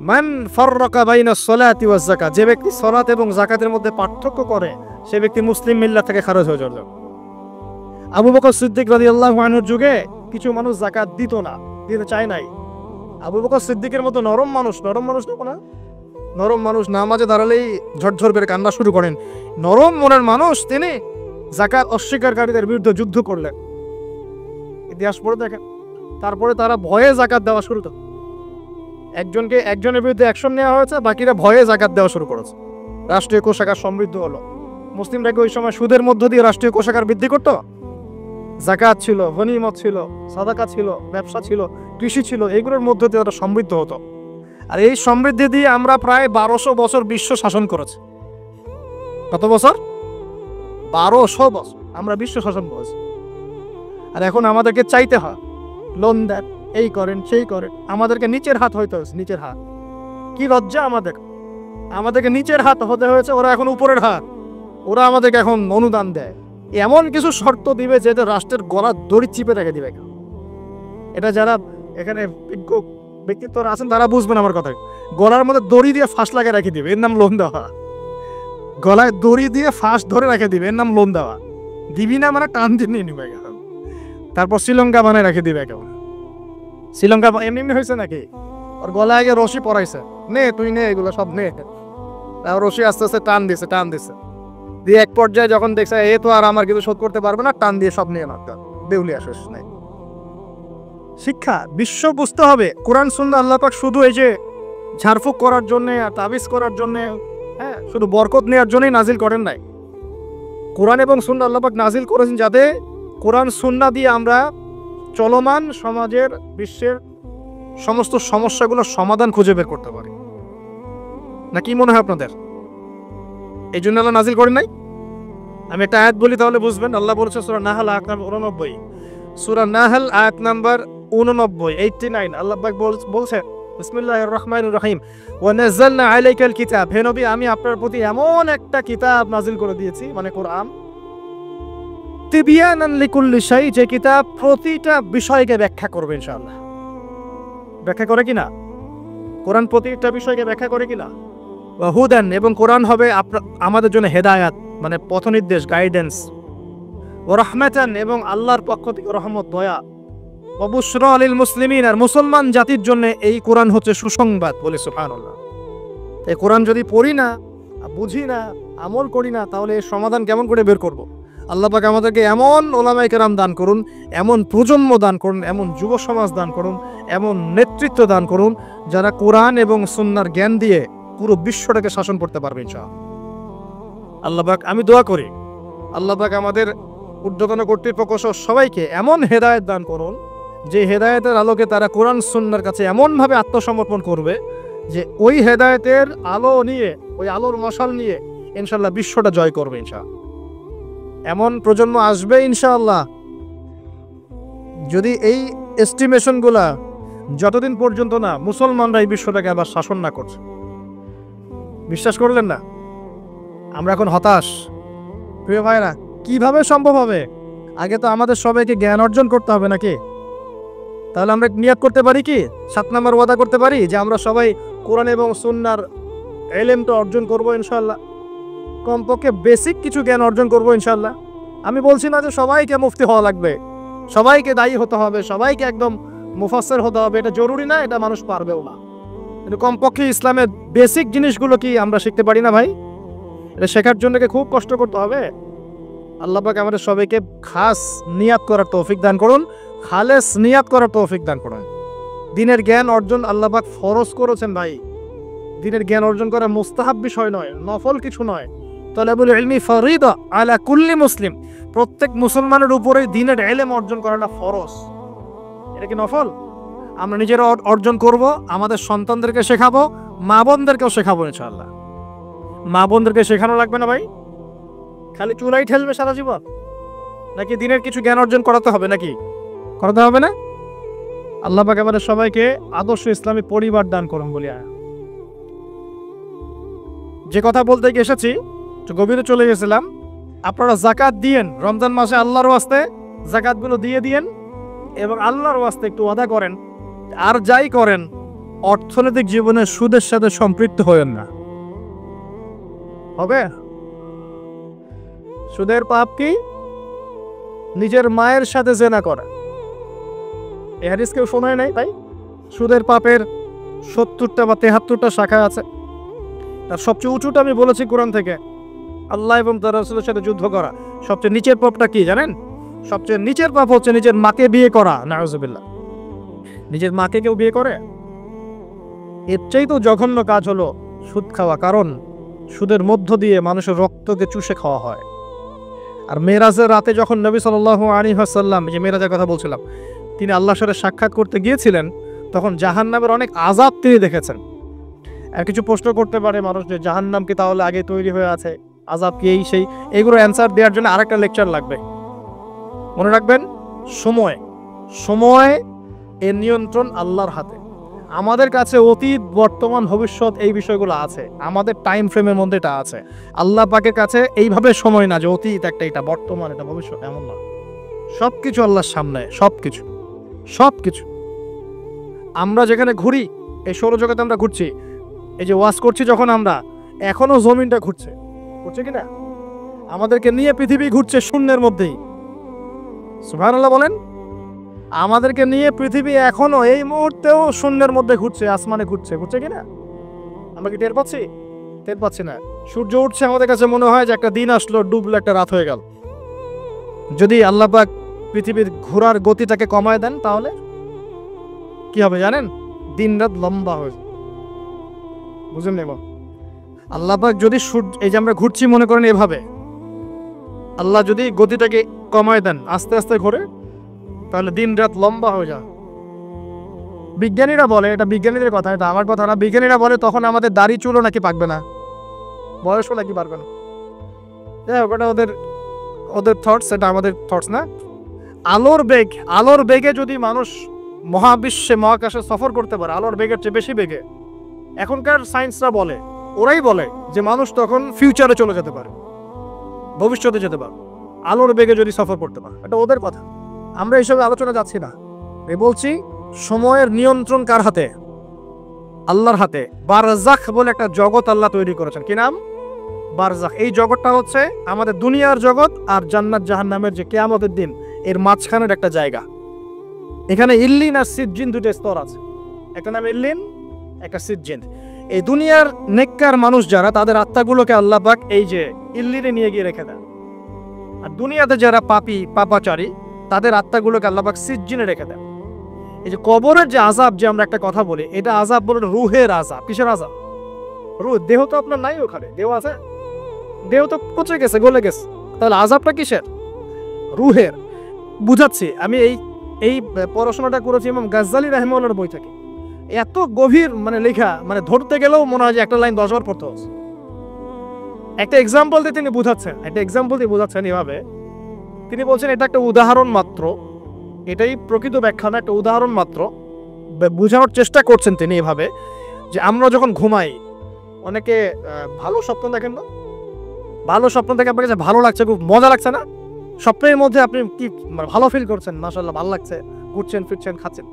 মান ফাররাকা বাইনা সলাতি ওয়াজ যাকাত, যে ব্যক্তি সালাত এবং যাকাতের মধ্যে পার্থক্য করে সে ব্যক্তি মুসলিম মিল্লাত থেকে খারিজ হয়ে যাবে। আবু বকর সিদ্দিক রাদিয়াল্লাহু আনহুর যুগে কিছু মানুষ যাকাত দিত না, দিতে চায় নাই। আবু বকর সিদ্দিকের মতো নরম মানুষ না, নরম মানুষ নামাজে দাঁড়ালেই ঝরঝর করে কান্না শুরু করেন, নরম মনের মানুষ, তিনি যাকাত অস্বীকারীদের বিরুদ্ধে যুদ্ধ করলেন। ইতিহাস পড়ে দেখেন। তারপরে তারা ভয়ে যাকাত দেওয়া শুরু করল। একজনের বিরুদ্ধে অ্যাকশন নেওয়া হয়েছে, বাকিরা ভয়ে যাকাত দেওয়া শুরু করেছে। রাষ্ট্রীয় কোষাগার সমৃদ্ধ হলো। মুসলিমরা কি ওই সময় সুদের মধ্য দিয়ে রাষ্ট্রীয় কোষাগার বৃদ্ধি করত? যাকাত ছিল, গনিমত ছিল, সাদাকা ছিল, ব্যবসা ছিল, কৃষি ছিল, এইগুলোর মধ্য দিয়ে ওরা সমৃদ্ধ হতো। আর এই সমৃদ্ধি দিয়ে আমরা প্রায় 1200 বছর বিশ্ব শাসন করেছি। কত বছর? 1200 বছর আমরা বিশ্ব শাসন করেছি। আর এখন আমাদেরকে চাইতে হয়, লোন দেন, এই করেন, সেই করেন, আমাদেরকে নিচের হাত হইতে হয়েছে, নিচের হাত। কি লজ্জা আমাদেরকে নিচের হাত হতে হয়েছে, ওরা এখন উপরের হাত। ওরা আমাদেরকে এখন অনুদান দেয়, এমন কিছু শর্ত দিবে যেটা রাষ্ট্রের গলা দড়ি চিপে রেখে দিবে। এটা যারা এখানে ব্যক্তিত্বরা আছেন তারা বুঝবেন আমার কথা। গলার মধ্যে দড়ি দিয়ে ফাঁস লাগিয়ে রেখে দিবে, এর নাম লোন দেওয়া। গলায় দড়ি দিয়ে ফাঁস ধরে রেখে দিবে, এর নাম লোন দেওয়া। দিবি না মানে টান দিয়ে নিয়ে নিবে। তারপর শ্রীলঙ্কা বানায় রেখে দিবে। কেমন শ্রীলঙ্কা এমনি হয়েছে নাকি? ওর গলায় আগে রশি পরাইছে, নে তুই নে, এগুলো সব নে। রশি আস্তে আস্তে টান দিছে দিয়ে এক পর্যায়ে যখন দেখছে এ তো আর আমার কিছু শোধ করতে পারবে না, টান দিয়ে সব নিয়ে নাও, দেউলিয়া শেষ নাই। শিক্ষা বিশ্ব বুঝতে হবে, কোরআন সুন্নাহ আল্লাহ পাক শুধু এই যে ঝাড়ফুঁক করার জন্য আর তাবিজ করার জন্য, হ্যাঁ, শুধু বরকত নেওয়ার জন্যই নাজিল করেন নাই। কোরআন এবং সুন্নাহ আল্লাহ পাক নাজিল করেছেন যাতে কোরআন সুন্নাহ দিয়ে আমরা চলমান সমাজের, বিশ্বের সমস্ত সমস্যাগুলোর সমাধান খুঁজে বের করতে পারি। না কি মনে হয় আপনাদের? এই জন্য আল্লাহ নাজিল করেন নাই? আমি একটা আয়াত বলি তাহলে বুঝবেন। আল্লাহ বলেছে সূরা নাহল আয়াত নাম্বার 89, সূরা নাহল আয়াত নাম্বার 89 আল্লাহ পাক বলছে, বিসমিল্লাহির রহমানির রহিম, ওয়া নাযালনা আলাইকাল কিতাব, হে নবী আমি আপনার প্রতি এমন একটা কিতাব নাজিল করে দিয়েছি, মানে কোরআন, তিবিয়ানান লিকুল্লি শাই, যে কিতাব প্রতিটা বিষয়কে ব্যাখ্যা করবে ইনশাআল্লাহ। ব্যাখ্যা করে কিনা? কোরআন প্রতিটা বিষয়কে ব্যাখ্যা করে কিনা? ওয়া হুদান, এবং কোরআন হবে আমাদের জন্য হেদায়াত, মানে পথ নির্দেশ, গাইডেন্স। ওয়া রাহমাতান, এবং আল্লাহর পক্ষ থেকে রহমত, দয়া। ওয়া বুশরা লিল মুসলিমিন, আর মুসলমান জাতির জন্য এই কোরআন হচ্ছে সুসংবাদ। বলে সুবহানাল্লাহ। এই কোরআন যদি পড়ি না, বুঝি না, আমল করি না, তাহলে এর সমাধান কেমন করে বের করব? আল্লাহ পাক আমাদেরকে এমন ওলামায়ে কেরাম দান করুন, এমন প্রজন্ম দান করুন, এমন যুব সমাজ দান করুন, এমন নেতৃত্ব দান করুন যারা কোরআন এবং সুন্নাহর জ্ঞান দিয়ে পুরো বিশ্বটাকে শাসন করতে পারবে ইনশাআল্লাহ। আল্লাহ পাক, আমি দোয়া করি আল্লাহ পাক আমাদের ঊর্ধ্বতন কর্তৃপক্ষ সহ সবাইকে এমন হেদায়েত দান করুন যে হেদায়েতের আলোকে তারা কোরআন সুন্নাহর কাছে এমনভাবে আত্মসমর্পণ করবে যে ওই হেদায়েতের আলো নিয়ে, ওই আলোর মশাল নিয়ে ইনশাআল্লাহ বিশ্বটা জয় করবে ইনশাআল্লাহ। এমন প্রজন্ম আসবে ইনশাআল্লাহ। যদি এই এস্টিমেশনগুলা যতদিন পর্যন্ত না মুসলমানরা এই বিশ্বটাকে আবার শাসন না করছে, বিশ্বাস করলেন না, আমরা এখন হতাশ। প্রিয় ভাইরা, কিভাবে সম্ভব হবে? আগে তো আমাদের সবাইকে জ্ঞান অর্জন করতে হবে নাকি? তাহলে আমরা নিয়াত করতে পারি কি, 7 নম্বর ওয়াদা করতে পারি যে আমরা সবাই কোরআন এবং সুন্নাহর ইলমটা অর্জন করব ইনশাআল্লাহ। কমপক্ষে বেসিক কিছু জ্ঞান অর্জন করব ইনশাআল্লাহ। আমি বলছি না যে সবাইকে মুফতি হওয়া লাগবে, সবাইকে দায়ী হতে হবে, সবাইকে একদম মুফাসসির হতে হবে, এটা জরুরি না, এটা মানুষ পারবেও না। কিন্তু কমপক্ষে ইসলামের বেসিক জিনিসগুলো কি আমরা শিখতে পারি না ভাই? এটা শেখার জন্য কি খুব কষ্ট করতে হবে? আল্লাহ পাক আমাদের সবাইকে খাস নিয়াত করার তৌফিক দান করুন, খালেস নিয়াত করার তৌফিক দান করুন। দ্বীনের জ্ঞান অর্জন আল্লাহ পাক ফরজ করেছেন ভাই। দিনের জ্ঞান অর্জন করা মুস্তাহাব বিষয় নয়, নফল কিছু নয়। তালাবুল ইলমি ফরিদা আলা কুল্লি মুসলিম, প্রত্যেক মুসলমানের উপরে দিনের ইলম অর্জন করাটা ফরজ। এটা কি নফল? আমরা নিজেরা অর্জন করব, আমাদের সন্তানদেরকে শেখাবো, মা বোনদেরকেও শেখাবো ইনশাআল্লাহ। মা বোনদেরকে শেখানো লাগবে না ভাই? খালি চুলাই ঠেলবে সারা জীবন? নাকি দিনের কিছু জ্ঞান অর্জন করাতে হবে? নাকি করাতে হবে না? আল্লাহ পাক আমাদের সবাইকে আদর্শ ইসলামী পরিবার দান করুন বলি। যে কথা বলতে গিয়ে এসেছি, গভীরে চলে গেছিলাম। আপনারা যাকাত দিয়েন রমজান মাসে, আল্লাহর ওয়াস্তে যাকাতগুলো দিয়ে দিয়েন এবং আল্লাহর ওয়াস্তে একটু ওয়াদা করেন, আর যাই করেন অর্থনৈতিক জীবনে সুদের সাথে সম্পৃক্ত হয়েন না। হবে? সুদের পাপ কি? নিজের মায়ের সাথে জেনা করা। এই হাদিস কেউ শোনায় নাই তাই? সুদের পাপের 70টা বা 73টা শাখা আছে। তার সবচেয়ে উঁচুটা আমি বলেছি কোরআন থেকে, আল্লাহ এবং তার রাসূলের সাথে যুদ্ধ করা। সবচেয়ে নিচের পাপটা কি জানেন? সবচেয়ে নিচের পাপ হচ্ছে নিজের মাকে বিয়ে করা। নাউযুবিল্লাহ। নিজের মাকে কেউ বিয়ে করে? এর চাইতেও জঘন্য কাজ হলো সুদ খাওয়া, কারণ সুদের মধ্য দিয়ে মানুষের রক্তকে চুষে খাওয়া হয়। আর মেরাজের রাতে যখন নবী সাল্লাল্লাহু আলাইহি ওয়াসাল্লাম, যে মেরাজের কথা বলছিলাম, তিনি আল্লাহর সাথে সাক্ষাৎ করতে গিয়েছিলেন, তখন জাহান্নামের অনেক আযাব তিনি দেখেছেন। আর কিছু প্রশ্ন করতে পারে মানুষ যে জাহান্নাম কি তাহলে আগে তৈরি হয়ে আছে, আযাব কি এই সেই, এগুলো অ্যান্সার দেওয়ার জন্য আরেকটা লেকচার লাগবে। মনে রাখবেন, সময় এর নিয়ন্ত্রণ আল্লাহর হাতে। আমাদের কাছে অতীত, বর্তমান, ভবিষ্যৎ এই বিষয়গুলো আছে, আমাদের টাইম ফ্রেমের মধ্যে এটা আছে। আল্লাহ পাকের কাছে এইভাবে সময় না যে অতীত একটা, এটা বর্তমান, এটা ভবিষ্যৎ, এমন না। সবকিছু আল্লাহর সামনে, সবকিছু। আমরা যেখানে ঘুরি, এই সৌরজগতে আমরা ঘুরছি, এই যে ওয়াজ করছি যখন আমরা, এখনো জমিনটা ঘুরছে কিনা? আমাদেরকে নিয়ে পৃথিবী ঘুরছে শূন্যের মধ্যেই। সুবহানাল্লাহ বলেন। আমাদেরকে নিয়ে পৃথিবী এখনো এই মুহূর্তেও শূন্যের মধ্যে ঘুরছে, আসমানে ঘুরছে কিনা? আমরা কি টের পাচ্ছি না? সূর্য উঠছে, আমাদের কাছে মনে হয় যে একটা দিন আসলো, ডুবলো, একটা রাত হয়ে গেল। যদি আল্লাহ পাক পৃথিবীর ঘোরার গতিটাকে কমায় দেন, তাহলে কি হবে জানেন? দিন রাত লম্বা হয়ে যাবে। বুঝলেন? নেব আল্লাহ পাক যদি এই যে আমরা ঘুরছি মনে করেন এভাবে, আল্লাহ যদি গতিটাকে কমায় দেন, আস্তে আস্তে ঘোরে, তাহলে দিন রাত লম্বা হয়ে যায়। বিজ্ঞানীরা বলে, এটা বিজ্ঞানীদের কথা, এটা আমার কথা না, বিজ্ঞানীরা বলে তখন আমাদের দাড়ি চুলও নাকি পাকবে না, বয়সও নাকি পারবে না। ওটা ওদের থটস, এটা আমাদের থটস না। আলোর বেগে যদি মানুষ মহাবিশ্বে, মহাকাশে সফর করতে পারে, আলোর বেগের চেয়ে বেশি বেগে, এখনকার সায়েন্সরা বলে, ওরাই বলে যে মানুষ তখন ফিউচারে চলে যেতে পারে, ভবিষ্যতে যেতে পারে, আলোর বেগে যদি সফর করতে পারে। এটা ওদের কথা, আমরা এইসব আলোচনা যাচ্ছি না। বলছি সময়ের নিয়ন্ত্রণ কার হাতে? আল্লাহর হাতে। বারজাখ বলে একটা জগৎ আল্লাহ তৈরি করেছেন। কি নাম? বারজাখ। এই জগৎটা হচ্ছে আমাদের দুনিয়ার জগৎ আর জান্নাত জাহান্নামের যে কিয়ামতের দিন, এর মাঝখানের একটা জায়গা। এখানে ইল্লিন আর সিজ্জিন দুটো স্তর আছে, একটা নাম ইল্লিন, একটা সিজ্জিন। এই দুনিয়ার নেককার মানুষ যারা, তাদের আত্মাগুলোকে আল্লাহ পাক এই যে ইল্লিনে নিয়ে গিয়ে রেখে দেন। আর দুনিয়াতে যারা পাপাচারী, তাদের আত্মাগুলোকে আল্লাহ পাক সিজ্জিনে রেখে দেন। এই যে কবরের যে আযাব, যে আমরা একটা কথা বলি, এটা আযাব বলে রুহের আযাব। কিসের আযাব? রুহ। দেহ তো আপনার নাই, ওখানে দেহ আছে, দেহ তো পচে গেছে, গলে গেছে, তাহলে আযাবটা কিসের? রুহের। বুঝাচ্ছি, আমি এই পড়াশোনাটা করেছি ইমাম গাজ্জালি রাহিমাহুল্লাহর বই থেকে। এত গভীর লেখা, ধরতে গেলেও মনে হয় যে একটা লাইন 10 বার পড়তে হচ্ছে। একটা এক্সাম্পল দিয়ে তিনি বুঝাচ্ছেন এভাবে। তিনি বলছেন এটা একটা উদাহরণ মাত্র, এটাই প্রকৃত ব্যাখ্যা না, একটা উদাহরণ মাত্র। বোঝানোর চেষ্টা করছেন তিনি এভাবে যে আমরা যখন ঘুমাই, অনেকে ভালো স্বপ্ন দেখেন না? ভালো স্বপ্ন দেখে আপনার কাছে ভালো লাগছে, খুব মজা লাগছে না? স্বপ্নের মধ্যে আপনি কি ভালো ফিল করছেন? মাশাআল্লাহ, ভালো লাগছে, ঘুরছেন ফিরছেন, খাচ্ছেন।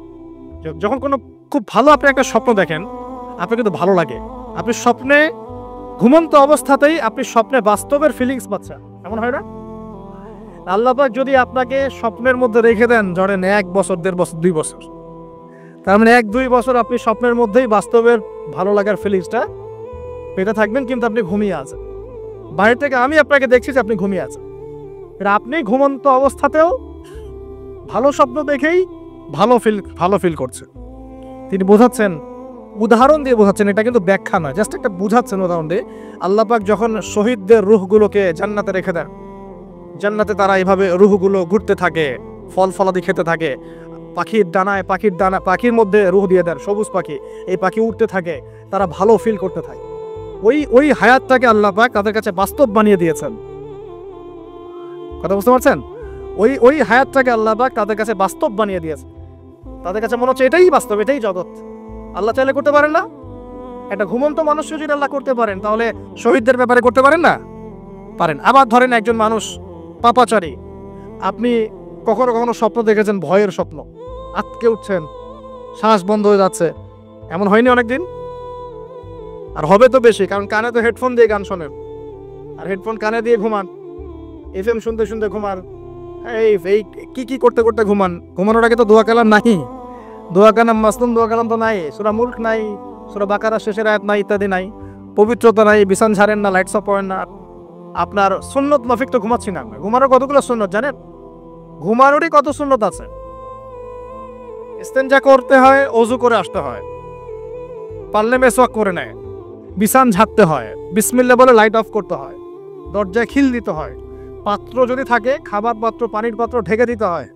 যখন কোনো খুব ভালো আপনি একটা স্বপ্ন দেখেন, আপনার কিন্তু ভালো লাগে। আপনি স্বপ্নে, ঘুমন্ত অবস্থাতেই আপনি স্বপ্নে বাস্তবের ফিলিংস পাচ্ছেন, এমন হয় না? আল্লাহ পাক যদি আপনাকে স্বপ্নের মধ্যে রেখে দেন, ধরেন 1 বছর, 1.5 বছর, 2 বছর, তার 1-2 বছর আপনি স্বপ্নের মধ্যেই বাস্তবের ভালো লাগার ফিলিংসটা পেতে থাকবেন, কিন্তু আপনি ঘুমিয়ে আছেন। বাইরে থেকে আমি আপনাকে দেখছি যে আপনি ঘুমিয়ে আছেন। আপনি ঘুমন্ত অবস্থাতেও ভালো স্বপ্ন দেখেই ভালো ফিল করছেন। তিনি বোঝাচ্ছেন উদাহরণ দিয়ে বোঝাচ্ছেন, এটা কিন্তু ব্যাখ্যা নয়, জাস্ট একটা বুঝাচ্ছেন উদাহরণ দিয়ে। আল্লাহ পাক যখন শহীদদের রূহগুলোকে জান্নাতে রেখে দেন, জান্নাতে তারা এইভাবে রূহগুলো ঘুরতে থাকে, ফল ফলাদি খেতে থাকে, পাখির মধ্যে রূহ দিয়ে দেন, সবুজ পাখি, এই পাখি উঠতে থাকে, তারা ভালো ফিল করতে থাকে। ওই হায়াতটাকে আল্লাহ পাক তাদের কাছে বাস্তব বানিয়ে দিয়েছেন। কথা বুঝতে পারছেন? ওই হায়াতটাকে আল্লাহ পাক তাদের কাছে বাস্তব বানিয়ে দিয়েছে। তাদের কাছে মনে হচ্ছে এটাই বাস্তব, এটাই জগৎ। আল্লাহ চাইলে করতে পারেন না? একটা ঘুমন্ত মানুষকে যদি আল্লাহ করতে পারেন, তাহলে শহীদদের ব্যাপারে করতে পারেন না? পারেন। আবার ধরেন একজন মানুষ পাপাচারী, আপনি কখনো কখনো স্বপ্ন দেখেছেন, ভয়ের স্বপ্ন, আটকে উঠছেন, শ্বাস বন্ধ হয়ে যাচ্ছে, এমন হয়নি অনেকদিন? আর হবে তো বেশি, কারণ কানে তো হেডফোন দিয়ে গান শোনেন, আর হেডফোন কানে দিয়ে ঘুমান, এফএম শুনতে শুনতে ঘুমান, এই কি করতে করতে ঘুমান। ঘুমানোর আগে তো দোয়া কালাম নাই, দোয়া কালাম মাসলুম দোয়া কালাম তো নাই, সূরা মুলক নাই, সূরা বাকারা শেষের আয়াত নাই, ইত্যাদি নাই, পবিত্রতা নাই, বিছান ছাড়েন না, লাইটস অফ করেন না। আপনার সুন্নত মাফিক তো ঘুমাচ্ছি না। ঘুমানোর কতগুলো সুন্নত জানেন? ঘুমানোরই কত সুন্নত আছে। ইস্তেঞ্জা করতে হয়, ওযু করে আসতে হয়, পারলে মেসওয়াক করে নেয়, বিছান ঝাড়তে হয়, বিসমিল্লাহ বলে লাইট অফ করতে হয়, দরজায় খিল দিতে হয়, পাত্র যদি থাকে খাবার পাত্র, পানির পাত্র ঢেকে দিতে হয়,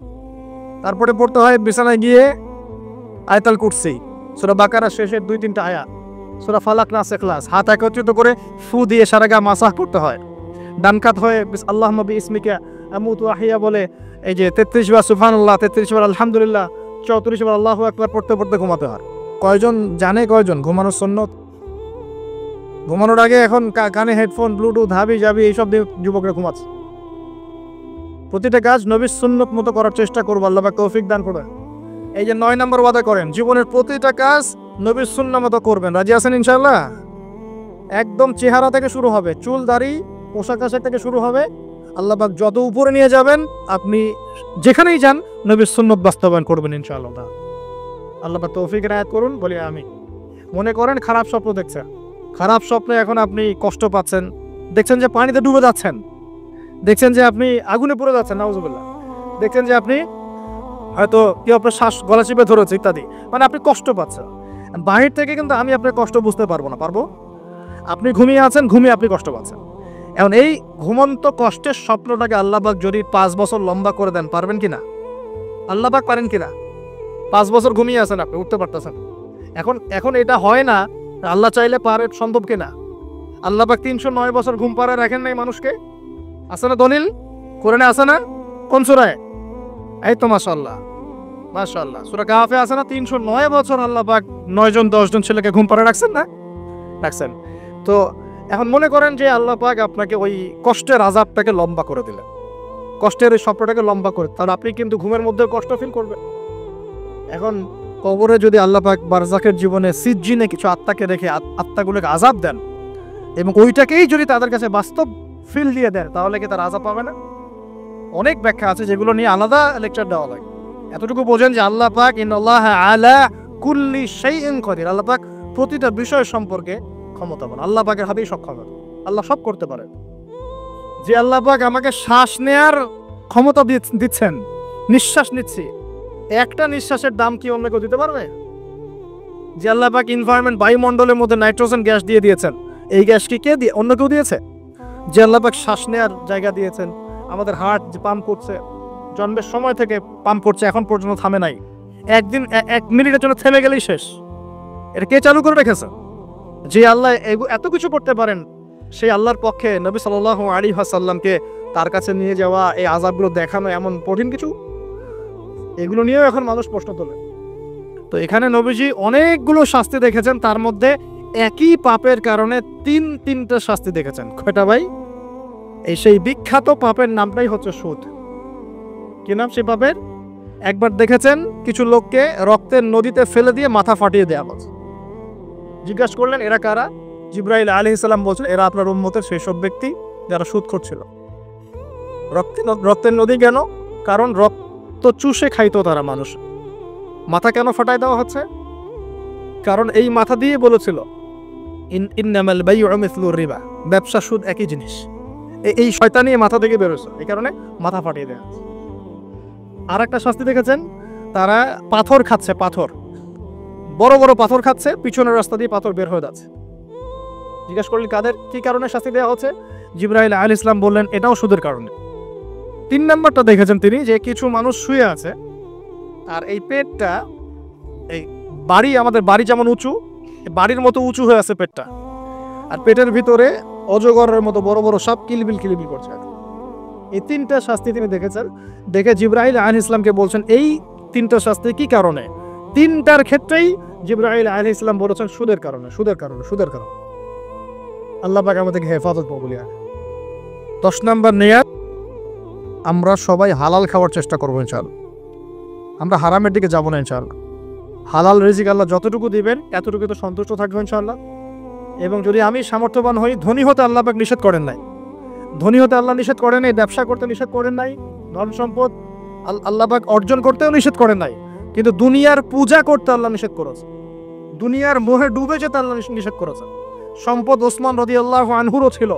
তারপরে পড়তে হয় বিছানায় গিয়ে আয়াতুল কুরসি, সূরা বাকারা শেষের 2-3টা আয়াত, সূরা ফালাক নাস ইখলাস, হাত একত্রিত করে ফু দিয়ে সারা গা মাসাহ করতে হয়। ডান কাত হয়ে আল্লাহুম্মা বিইসমিকা আমুতু আহইয়া বলে এই যে 33 বার সুবহানাল্লাহ, 33 বার আলহামদুলিল্লাহ, 34 বার আল্লাহু আকবার পড়তে পড়তে ঘুমাতে হয়। কয়জন জানে কয়জন ঘুমানোর সুন্নত? ঘুমানোর আগে এখন কানে হেডফোন, ব্লুটুথ, হাবি জাবি এইসব দিয়ে যুবকরা ঘুমাচ্ছে। প্রতিটা কাজ নবীর সুন্নত মতো করার চেষ্টা করবো, আল্লাহ পাক তৌফিক দান করবেন। এই যে 9 নম্বর ওয়াদা করেন, জীবনের প্রতিটা কাজ নবীর সুন্নাহ মতো করবেন। রাজি আছেন ইনশাআল্লাহ? একদম চেহারা থেকে শুরু হবে, চুল দাড়ি পোশাক আশাক থেকে শুরু হবে। আল্লাহ পাক যত উপরে নিয়ে যাবেন, আপনি যেখানেই যান নবীর সুন্নত বাস্তবায়ন করবেন ইনশাআল্লাহ। আল্লাহ পাক তৌফিক এনায়েত করুন, বলি আমি। মনে করেন খারাপ স্বপ্ন দেখছেন, খারাপ স্বপ্নে এখন আপনি কষ্ট পাচ্ছেন, দেখছেন যে পানিতে ডুবে যাচ্ছেন, দেখছেন যে আপনি আগুনে পড়ে যাচ্ছেন, নাউজুবিল্লাহ, দেখছেন যে আপনি হয়তো কেউ আপনার শ্বাস গলা চিপে ধরেছে ইত্যাদি, মানে আপনি কষ্ট পাচ্ছেন। বাহির থেকে কিন্তু আমি আপনার কষ্ট বুঝতে পারবো না, পারবো? আপনি ঘুমিয়ে আছেন, ঘুমিয়ে আপনি কষ্ট পাচ্ছেন। এখন এই ঘুমন্ত কষ্টের স্বপ্নটাকে আল্লাহ পাক যদি 5 বছর লম্বা করে দেন, পারবেন কিনা? আল্লাহ পাক পারেন কিনা? 5 বছর ঘুমিয়ে আছেন, আপনি উঠতে পারতেছেন। এখন এটা হয় না, আল্লাহ চাইলে পারে, সম্ভব কিনা? আল্লাহ পাক 309 বছর ঘুম পাড়ায় রাখেন নাই মানুষকে, আছে না দলিল? কোরআনে আছে না? কোন সূরায়? এই তো মাশাআল্লাহ, মাশাআল্লাহ, সূরা কাহফে আছে না? 309 বছর আল্লাহ পাক 9 জন 10 জন ছেলেকে ঘুম পাড়ায় রাখছেন না? রাখছেন। তো এখন মনে করেন যে আল্লাহ পাক আপনাকে ওই কষ্টের আযাবটাকে লম্বা করে দিলেন, কষ্টের এই স্বপ্নটাকে লম্বা করে, তাহলে আপনি কিন্তু ঘুমের মধ্যে কষ্ট ফিল করবেন। এখন কবরে যদি আল্লাহ পাক বারজাখের জীবনে সিজ্জিনে কিছু আত্মাকে রেখে আত্মাগুলোকে আযাব দেন, এবং ওইটাকেই যদি তাদের কাছে বাস্তব ফিল দিয়ে দেন, তাহলে কি তার আযাব পাবে না? অনেক ব্যাখ্যা আছে, যেগুলো নিয়ে আলাদা লেকচার দেওয়া লাগে। এতটুকু বোঝেন যে আল্লাহ পাক ইন্নাল্লাহা আলা কুল্লি শাইইন কাদির, আল্লাহ পাক প্রতিটা বিষয় সম্পর্কে ক্ষমতাবান। আল্লাহ পাকের হাতেই সব ক্ষমতা, আল্লাহ সব করতে পারে। যে আল্লাহ পাক আমাকে শ্বাস নেয়ার ক্ষমতা দিচ্ছেন, নিঃশ্বাস নিচ্ছি, একটা নিঃশ্বাসের দাম কি অন্য কেউ দিতে পারবে? যে আল্লাহ পাক এনভায়রনমেন্ট, বায়ুমণ্ডলের মধ্যে নাইট্রোজেন গ্যাস দিয়ে দিয়েছেন, এই গ্যাস কি কে দিয়ে, অন্য কেউ দিয়েছে? যে আল্লাহ পাক শ্বাস নেয়ার জায়গা দিয়েছেন, আমাদের হার্ট যে পাম্প করছে, জন্মের সময় থেকে পাম্প করছে, এখন পর্যন্ত থামে নাই, একদিন 1 মিনিটের জন্য থেমে গেলেই শেষ। এটা কে চালু করে রেখেছে? যে আল্লাহ এত কিছু করতে পারেন, সেই আল্লাহর পক্ষে নবী সাল্লাল্লাহু আলাইহি ওয়াসাল্লামকে তার কাছে নিয়ে যাওয়া, এই আযাবগুলো দেখানো এমন কঠিন কিছু? এগুলো নিয়েও এখন মানুষ প্রশ্ন তোলে। তো এখানে নবীজি অনেকগুলো শাস্তি দেখেছেন, তার মধ্যে একই পাপের কারণে 3টা শাস্তি দেখেছেন। কয়টা ভাই? এই সেই বিখ্যাত পাপের নামটাই হচ্ছে সুদ। কি নাম সেই পাপের? একবার দেখেছেন কিছু লোককে রক্তের নদীতে ফেলে দিয়ে মাথা ফাটিয়ে দেওয়া হচ্ছে। জিজ্ঞাসা করলেন এরা কারা? জিবরাইল আলাইহিস সালাম বলছেন এরা আপনার উম্মতের সেই সব ব্যক্তি যারা সুদ করছিল। রক্তের নদী কেন? কারণ রক্ত চুষে খাইতো তারা মানুষ। মাথা কেন ফাটাই দেওয়া হচ্ছে? কারণ এই মাথা দিয়ে বলেছিল ইন্নামাল বাইউ মিসলুর রিবা, ব্যবসা সুদ একই জিনিস। এই শয়তানি মাথা থেকে বেরোছে, এই কারণে মাথা ফাটিয়ে দেওয়া হচ্ছে। আর একটা শাস্তি দেখেছেন, তারা পাথর খাচ্ছে, পাথর বড় বড় পাথর খাচ্ছে, পিছনের রাস্তা দিয়ে পাথর বের হয়ে যাচ্ছে। জিজ্ঞেস করলেন কাদের কি কারণে শাস্তি দেওয়া হচ্ছে? জিবরাইল আলাইহিস সালাম বললেন এটাও সুদের কারণে। 3 নাম্বারটা দেখেছেন তিনি যে কিছু মানুষ শুয়ে আছে আর এই পেটটা, এই বাড়ি, আমাদের বাড়ি যেমন উঁচু, বাড়ির মতো উঁচু হয়ে আছে পেটটা, আর পেটের ভিতরে অজগরের মতো বড় বড় সাপ কিলবিল কিলবিল করছে। এই 3টা শাস্তি তিনি দেখেছেন। দেখে জিবরাইল আলাইহিস সালামকে বলছেন এই 3টা শাস্তি কি কারণে? 3টার ক্ষেত্রেই জিবরাইল আলাইহিস সালাম বলেছেন সুদের কারণে, সুদের কারণে, সুদের কারণে। আল্লাহ পাক আমাদেরকে হেফাজত করুন। 10 নাম্বার নিয়াত, আমরা সবাই হালাল খাওয়ার চেষ্টা করবো ইনশাআল্লাহ। আমরা হারামের দিকে যাব না ইনশাআল্লাহ। হালাল রিজিক আল্লাহ যতটুকু দিবেন এতটুকু তো সন্তুষ্ট থাকবো ইনশাআল্লাহ। এবং যদি আমি সামর্থ্যবান হই, ধনী হতে আল্লাহ পাক নিষেধ করেন নাই, ধনী হতে আল্লাহ নিষেধ করেন নাই, ব্যবসা করতে নিষেধ করেন নাই, ধন সম্পদ আল্লাহ পাক অর্জন করতেও নিষেধ করেন নাই, কিন্তু দুনিয়ার পূজা করতে আল্লাহ নিষেধ করেছে, দুনিয়ার মোহে ডুবে যেতে আল্লাহ নিষেধ করেছেন। সম্পদ ওসমান রাদিয়াল্লাহু আনহুরও ছিল,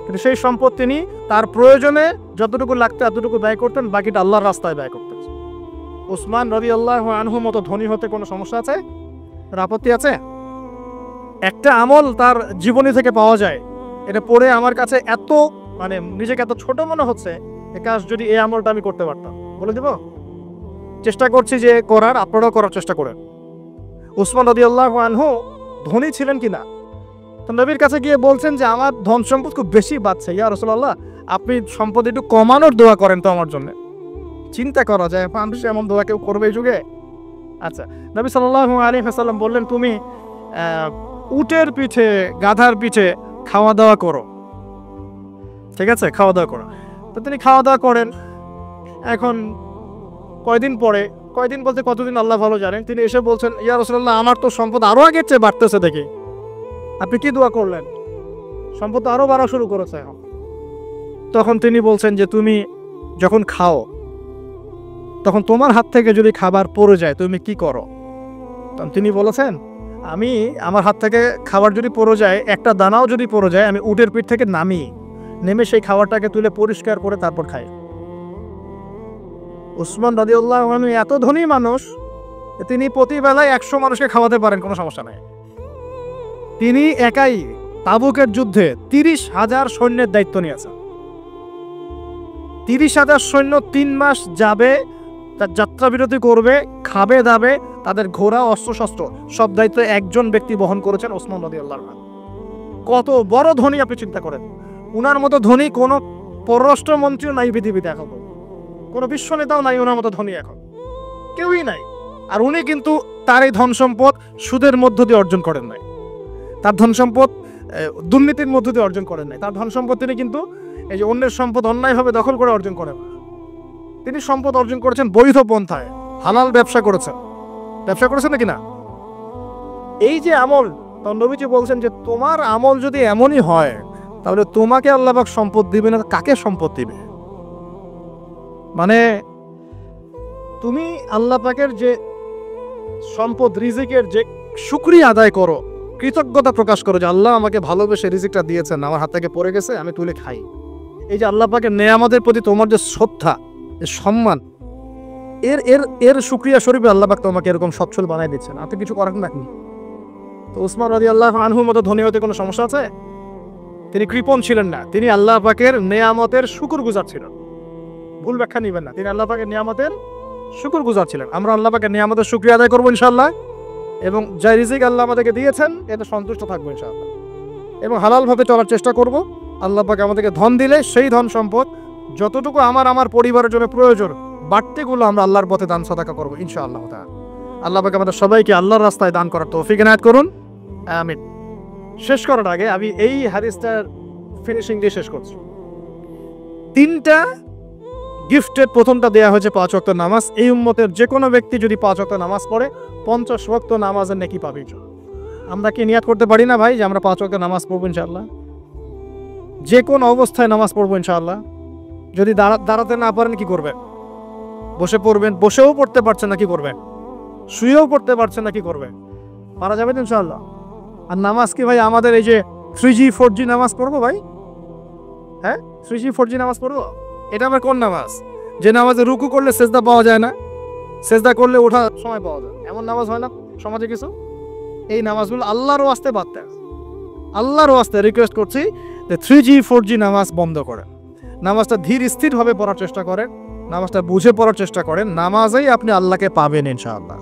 কিন্তু সেই সম্পদ তিনি তার প্রয়োজনে যতটুকু লাগতো এতটুকু ব্যয় করতেন, বাকিটা আল্লাহর রাস্তায় ব্যয় করতেন। ওসমান রাদিয়াল্লাহু আনহুর মতো ধনী হতে কোনো সমস্যা আছে? আপত্তি আছে? একটা আমল তার জীবনী থেকে পাওয়া যায়, এটা পড়ে আমার কাছে এত নিজেকে এত ছোট মনে হচ্ছে, এ কাজ যদি এই আমলটা আমি করতে পারতাম, বলে দেব। চেষ্টা করছি যে করার, আপনারাও করার চেষ্টা করেন। ওসমান রাদিয়াল্লাহু আনহু ধনী ছিলেন কিনা, তো নবীর কাছে গিয়ে বলছেন যে আমার ধন সম্পদ খুব বেশি বাড়ছে, ইয়া রাসূলুল্লাহ আপনি সম্পদ একটু কমানোর দোয়া করেন তো আমার জন্য। চিন্তা করা যায় মানুষ এমন দোয়া কেউ করবে এই যুগে? আচ্ছা, নবী সাল্লাল্লাহু আলাইহি ওয়াসাল্লাম বললেন তুমি উটের পিঠে, গাধার পিঠে খাওয়া দাওয়া করো, ঠিক আছে, খাওয়া দাওয়া করো। তো তিনি খাওয়া দাওয়া করেন। এখন কয়দিন পরে, কয়দিন বলতে কতদিন আল্লাহ ভালো জানেন, তিনি এসে বলছেন ইয়া রাসূলুল্লাহ আমার তো সম্পদ আরো আগের চেয়ে বাড়তেছে দেখি, আপনি কি দোয়া করলেন? সম্পদ আরো বাড়া শুরু করেছে এখন। তখন তিনি বলছেন যে তুমি যখন খাও তখন তোমার হাত থেকে যদি খাবার পড়ে যায় তুমি কি করো? তখন তিনি বলেছেন আমি, আমার হাত থেকে খাবার যদি পড়ে যায়, একটা দানাও যদি পড়ে যায়, আমি উটের পিঠ থেকে নেমে সেই খাবারটাকে তুলে পরিষ্কার করে তারপর খাই। উসমান রাদিয়াল্লাহু আনহু এত ধনী মানুষ, তিনি প্রতিবেলায় 100 মানুষকে খাওয়াতে পারেন, কোনো সমস্যা নাই। তিনি একাই তাবুকের যুদ্ধে 30,000 সৈন্যের দায়িত্ব নিয়েছেন। 30,000 সৈন্য 3 মাস যাবে, তার যাত্রা বিরতি করবে, খাবে দাবে, তাদের ঘোড়া অস্ত্রশস্ত্র সব দায়িত্ব একজন ব্যক্তি বহন করেছেন, ওসমান রাদিয়াল্লাহু আনহু। কত বড় ধনী আপনি চিন্তা করেন। উনার মতো ধনী কোনো পররাষ্ট্রমন্ত্রীও নাই পৃথিবীতে এখন, কোনো বিশ্ব নেতাও নাই ওনার মতো ধনী, এখন কেউই নাই। আর উনি কিন্তু তার এই ধন সম্পদ সুদের মধ্য দিয়ে অর্জন করেন নাই, তার ধন সম্পদ দুর্নীতির মধ্য দিয়ে অর্জন করেন নাই। তার ধন সম্পদ তিনি কিন্তু এই যে অন্যের সম্পদ অন্যায়ভাবে দখল করে অর্জন করেন, তিনি সম্পদ অর্জন করেছেন বৈধ পন্থায়, হালাল ব্যবসা করেছেন। ব্যবসা করেছেন নাকি না? এই যে আমল, নবীজি বলছেন যে তোমার আমল যদি এমনই হয় তাহলে তোমাকে আল্লাহ পাক সম্পদ দিবে না, কাকে সম্পদ দিবে? তুমি আল্লাহ পাকের যে সম্পদ রিজিকের যে শুকরিয়া আদায় করো, কৃতজ্ঞতা প্রকাশ করো যে আল্লাহ আমাকে ভালোবেসে রিজিকটা দিয়েছেন, আমার হাত থেকে পড়ে গেছে, আমি তুলে খাই। এই যে আল্লাহ পাকের নেয়ামতের প্রতি তোমার যে শ্রদ্ধা, সম্মান, এর শুকরিয়া স্বরূপে আল্লাহ পাক তোমাকে এরকম সচ্ছল বানাই দিচ্ছেন, আপনি কিছু করেন নাকি? তো উসমান রাদিয়াল্লাহু আনহুর মতো ধনী হতে কোনো সমস্যা আছে? তিনি কৃপণ ছিলেন না, তিনি আল্লাহ পাকের নেয়ামতের শুকরগুজার ছিলেন। ভুল ব্যাখ্যা নিবেন না, তিনি আল্লাহ পাকের নিয়ামতের শুকরগুজার ছিলেন। আমরা আল্লাহ পাকের নিয়ামতের শুকরিয়া আদায় করবো ইনশাআল্লাহ, এবং যে রিজিক আল্লাহ আমাদেরকে দিয়েছেন এতে সন্তুষ্ট থাকবো ইনশাআল্লাহ, এবং হালালভাবে চলার চেষ্টা করব। আল্লাহ পাক আমাদেরকে ধন দিলে সেই ধন সম্পদ যতটুকু আমার পরিবারের জন্য প্রয়োজন, বাড়তিগুলো আমরা আল্লাহর পথে দান সাদাকা করবো ইনশাআল্লাহ তাআলা। আল্লাহ পাক আমাদের সবাইকে আল্লাহর রাস্তায় দান করার তৌফিক এনায়েত করুন, আমিন। শেষ করার আগে আমি এই হাদিসটার ফিনিশিং দিয়ে শেষ করছি। 3টা গিফটের প্রথমটা দেয়া হয়েছে 5 ওয়াক্ত নামাজ। এই উম্মতের যে কোনো ব্যক্তি যদি 5 ওয়াক্ত নামাজ পড়ে 50 ওয়াক্ত নামাজের নেকি পাবে। আমরা কি নিয়াত করতে পারি না ভাই যে আমরা 5 ওয়াক্ত নামাজ পড়বো ইনশাআল্লাহ? যে কোন অবস্থায় নামাজ পড়বো ইনশাআল্লাহ। যদি দাঁড়াতে না পারেন কি করবেন? বসে পড়বেন। বসেও পড়তে পারছেন না কি করবেন? শুয়েও পড়তে পারছেন না কি করবেন? পারা যাবে তো ইনশাআল্লাহ। আর নামাজ কি ভাই আমাদের এই যে 3G 4G নামাজ পড়বো ভাই? হ্যাঁ, 3G 4G নামাজ পড়বো? এটা আবার কোন নামাজ যে নামাজে রুকু করলে সেজদা পাওয়া যায় না, সেজদা করলে ওঠার সময় পাওয়া যায়, এমন নামাজ হয় না। সমাজে কিছু, এই নামাজগুলো আল্লাহর ওয়াস্তে বাদ দেন। আল্লাহর ওয়াস্তে রিকোয়েস্ট করছি যে 3G 4G নামাজ বন্ধ করেন, নামাজটা ধীর স্থিরভাবে পড়ার চেষ্টা করেন, নামাজটা বুঝে পড়ার চেষ্টা করেন, নামাজেই আপনি আল্লাহকে পাবেন ইনশাআল্লাহ।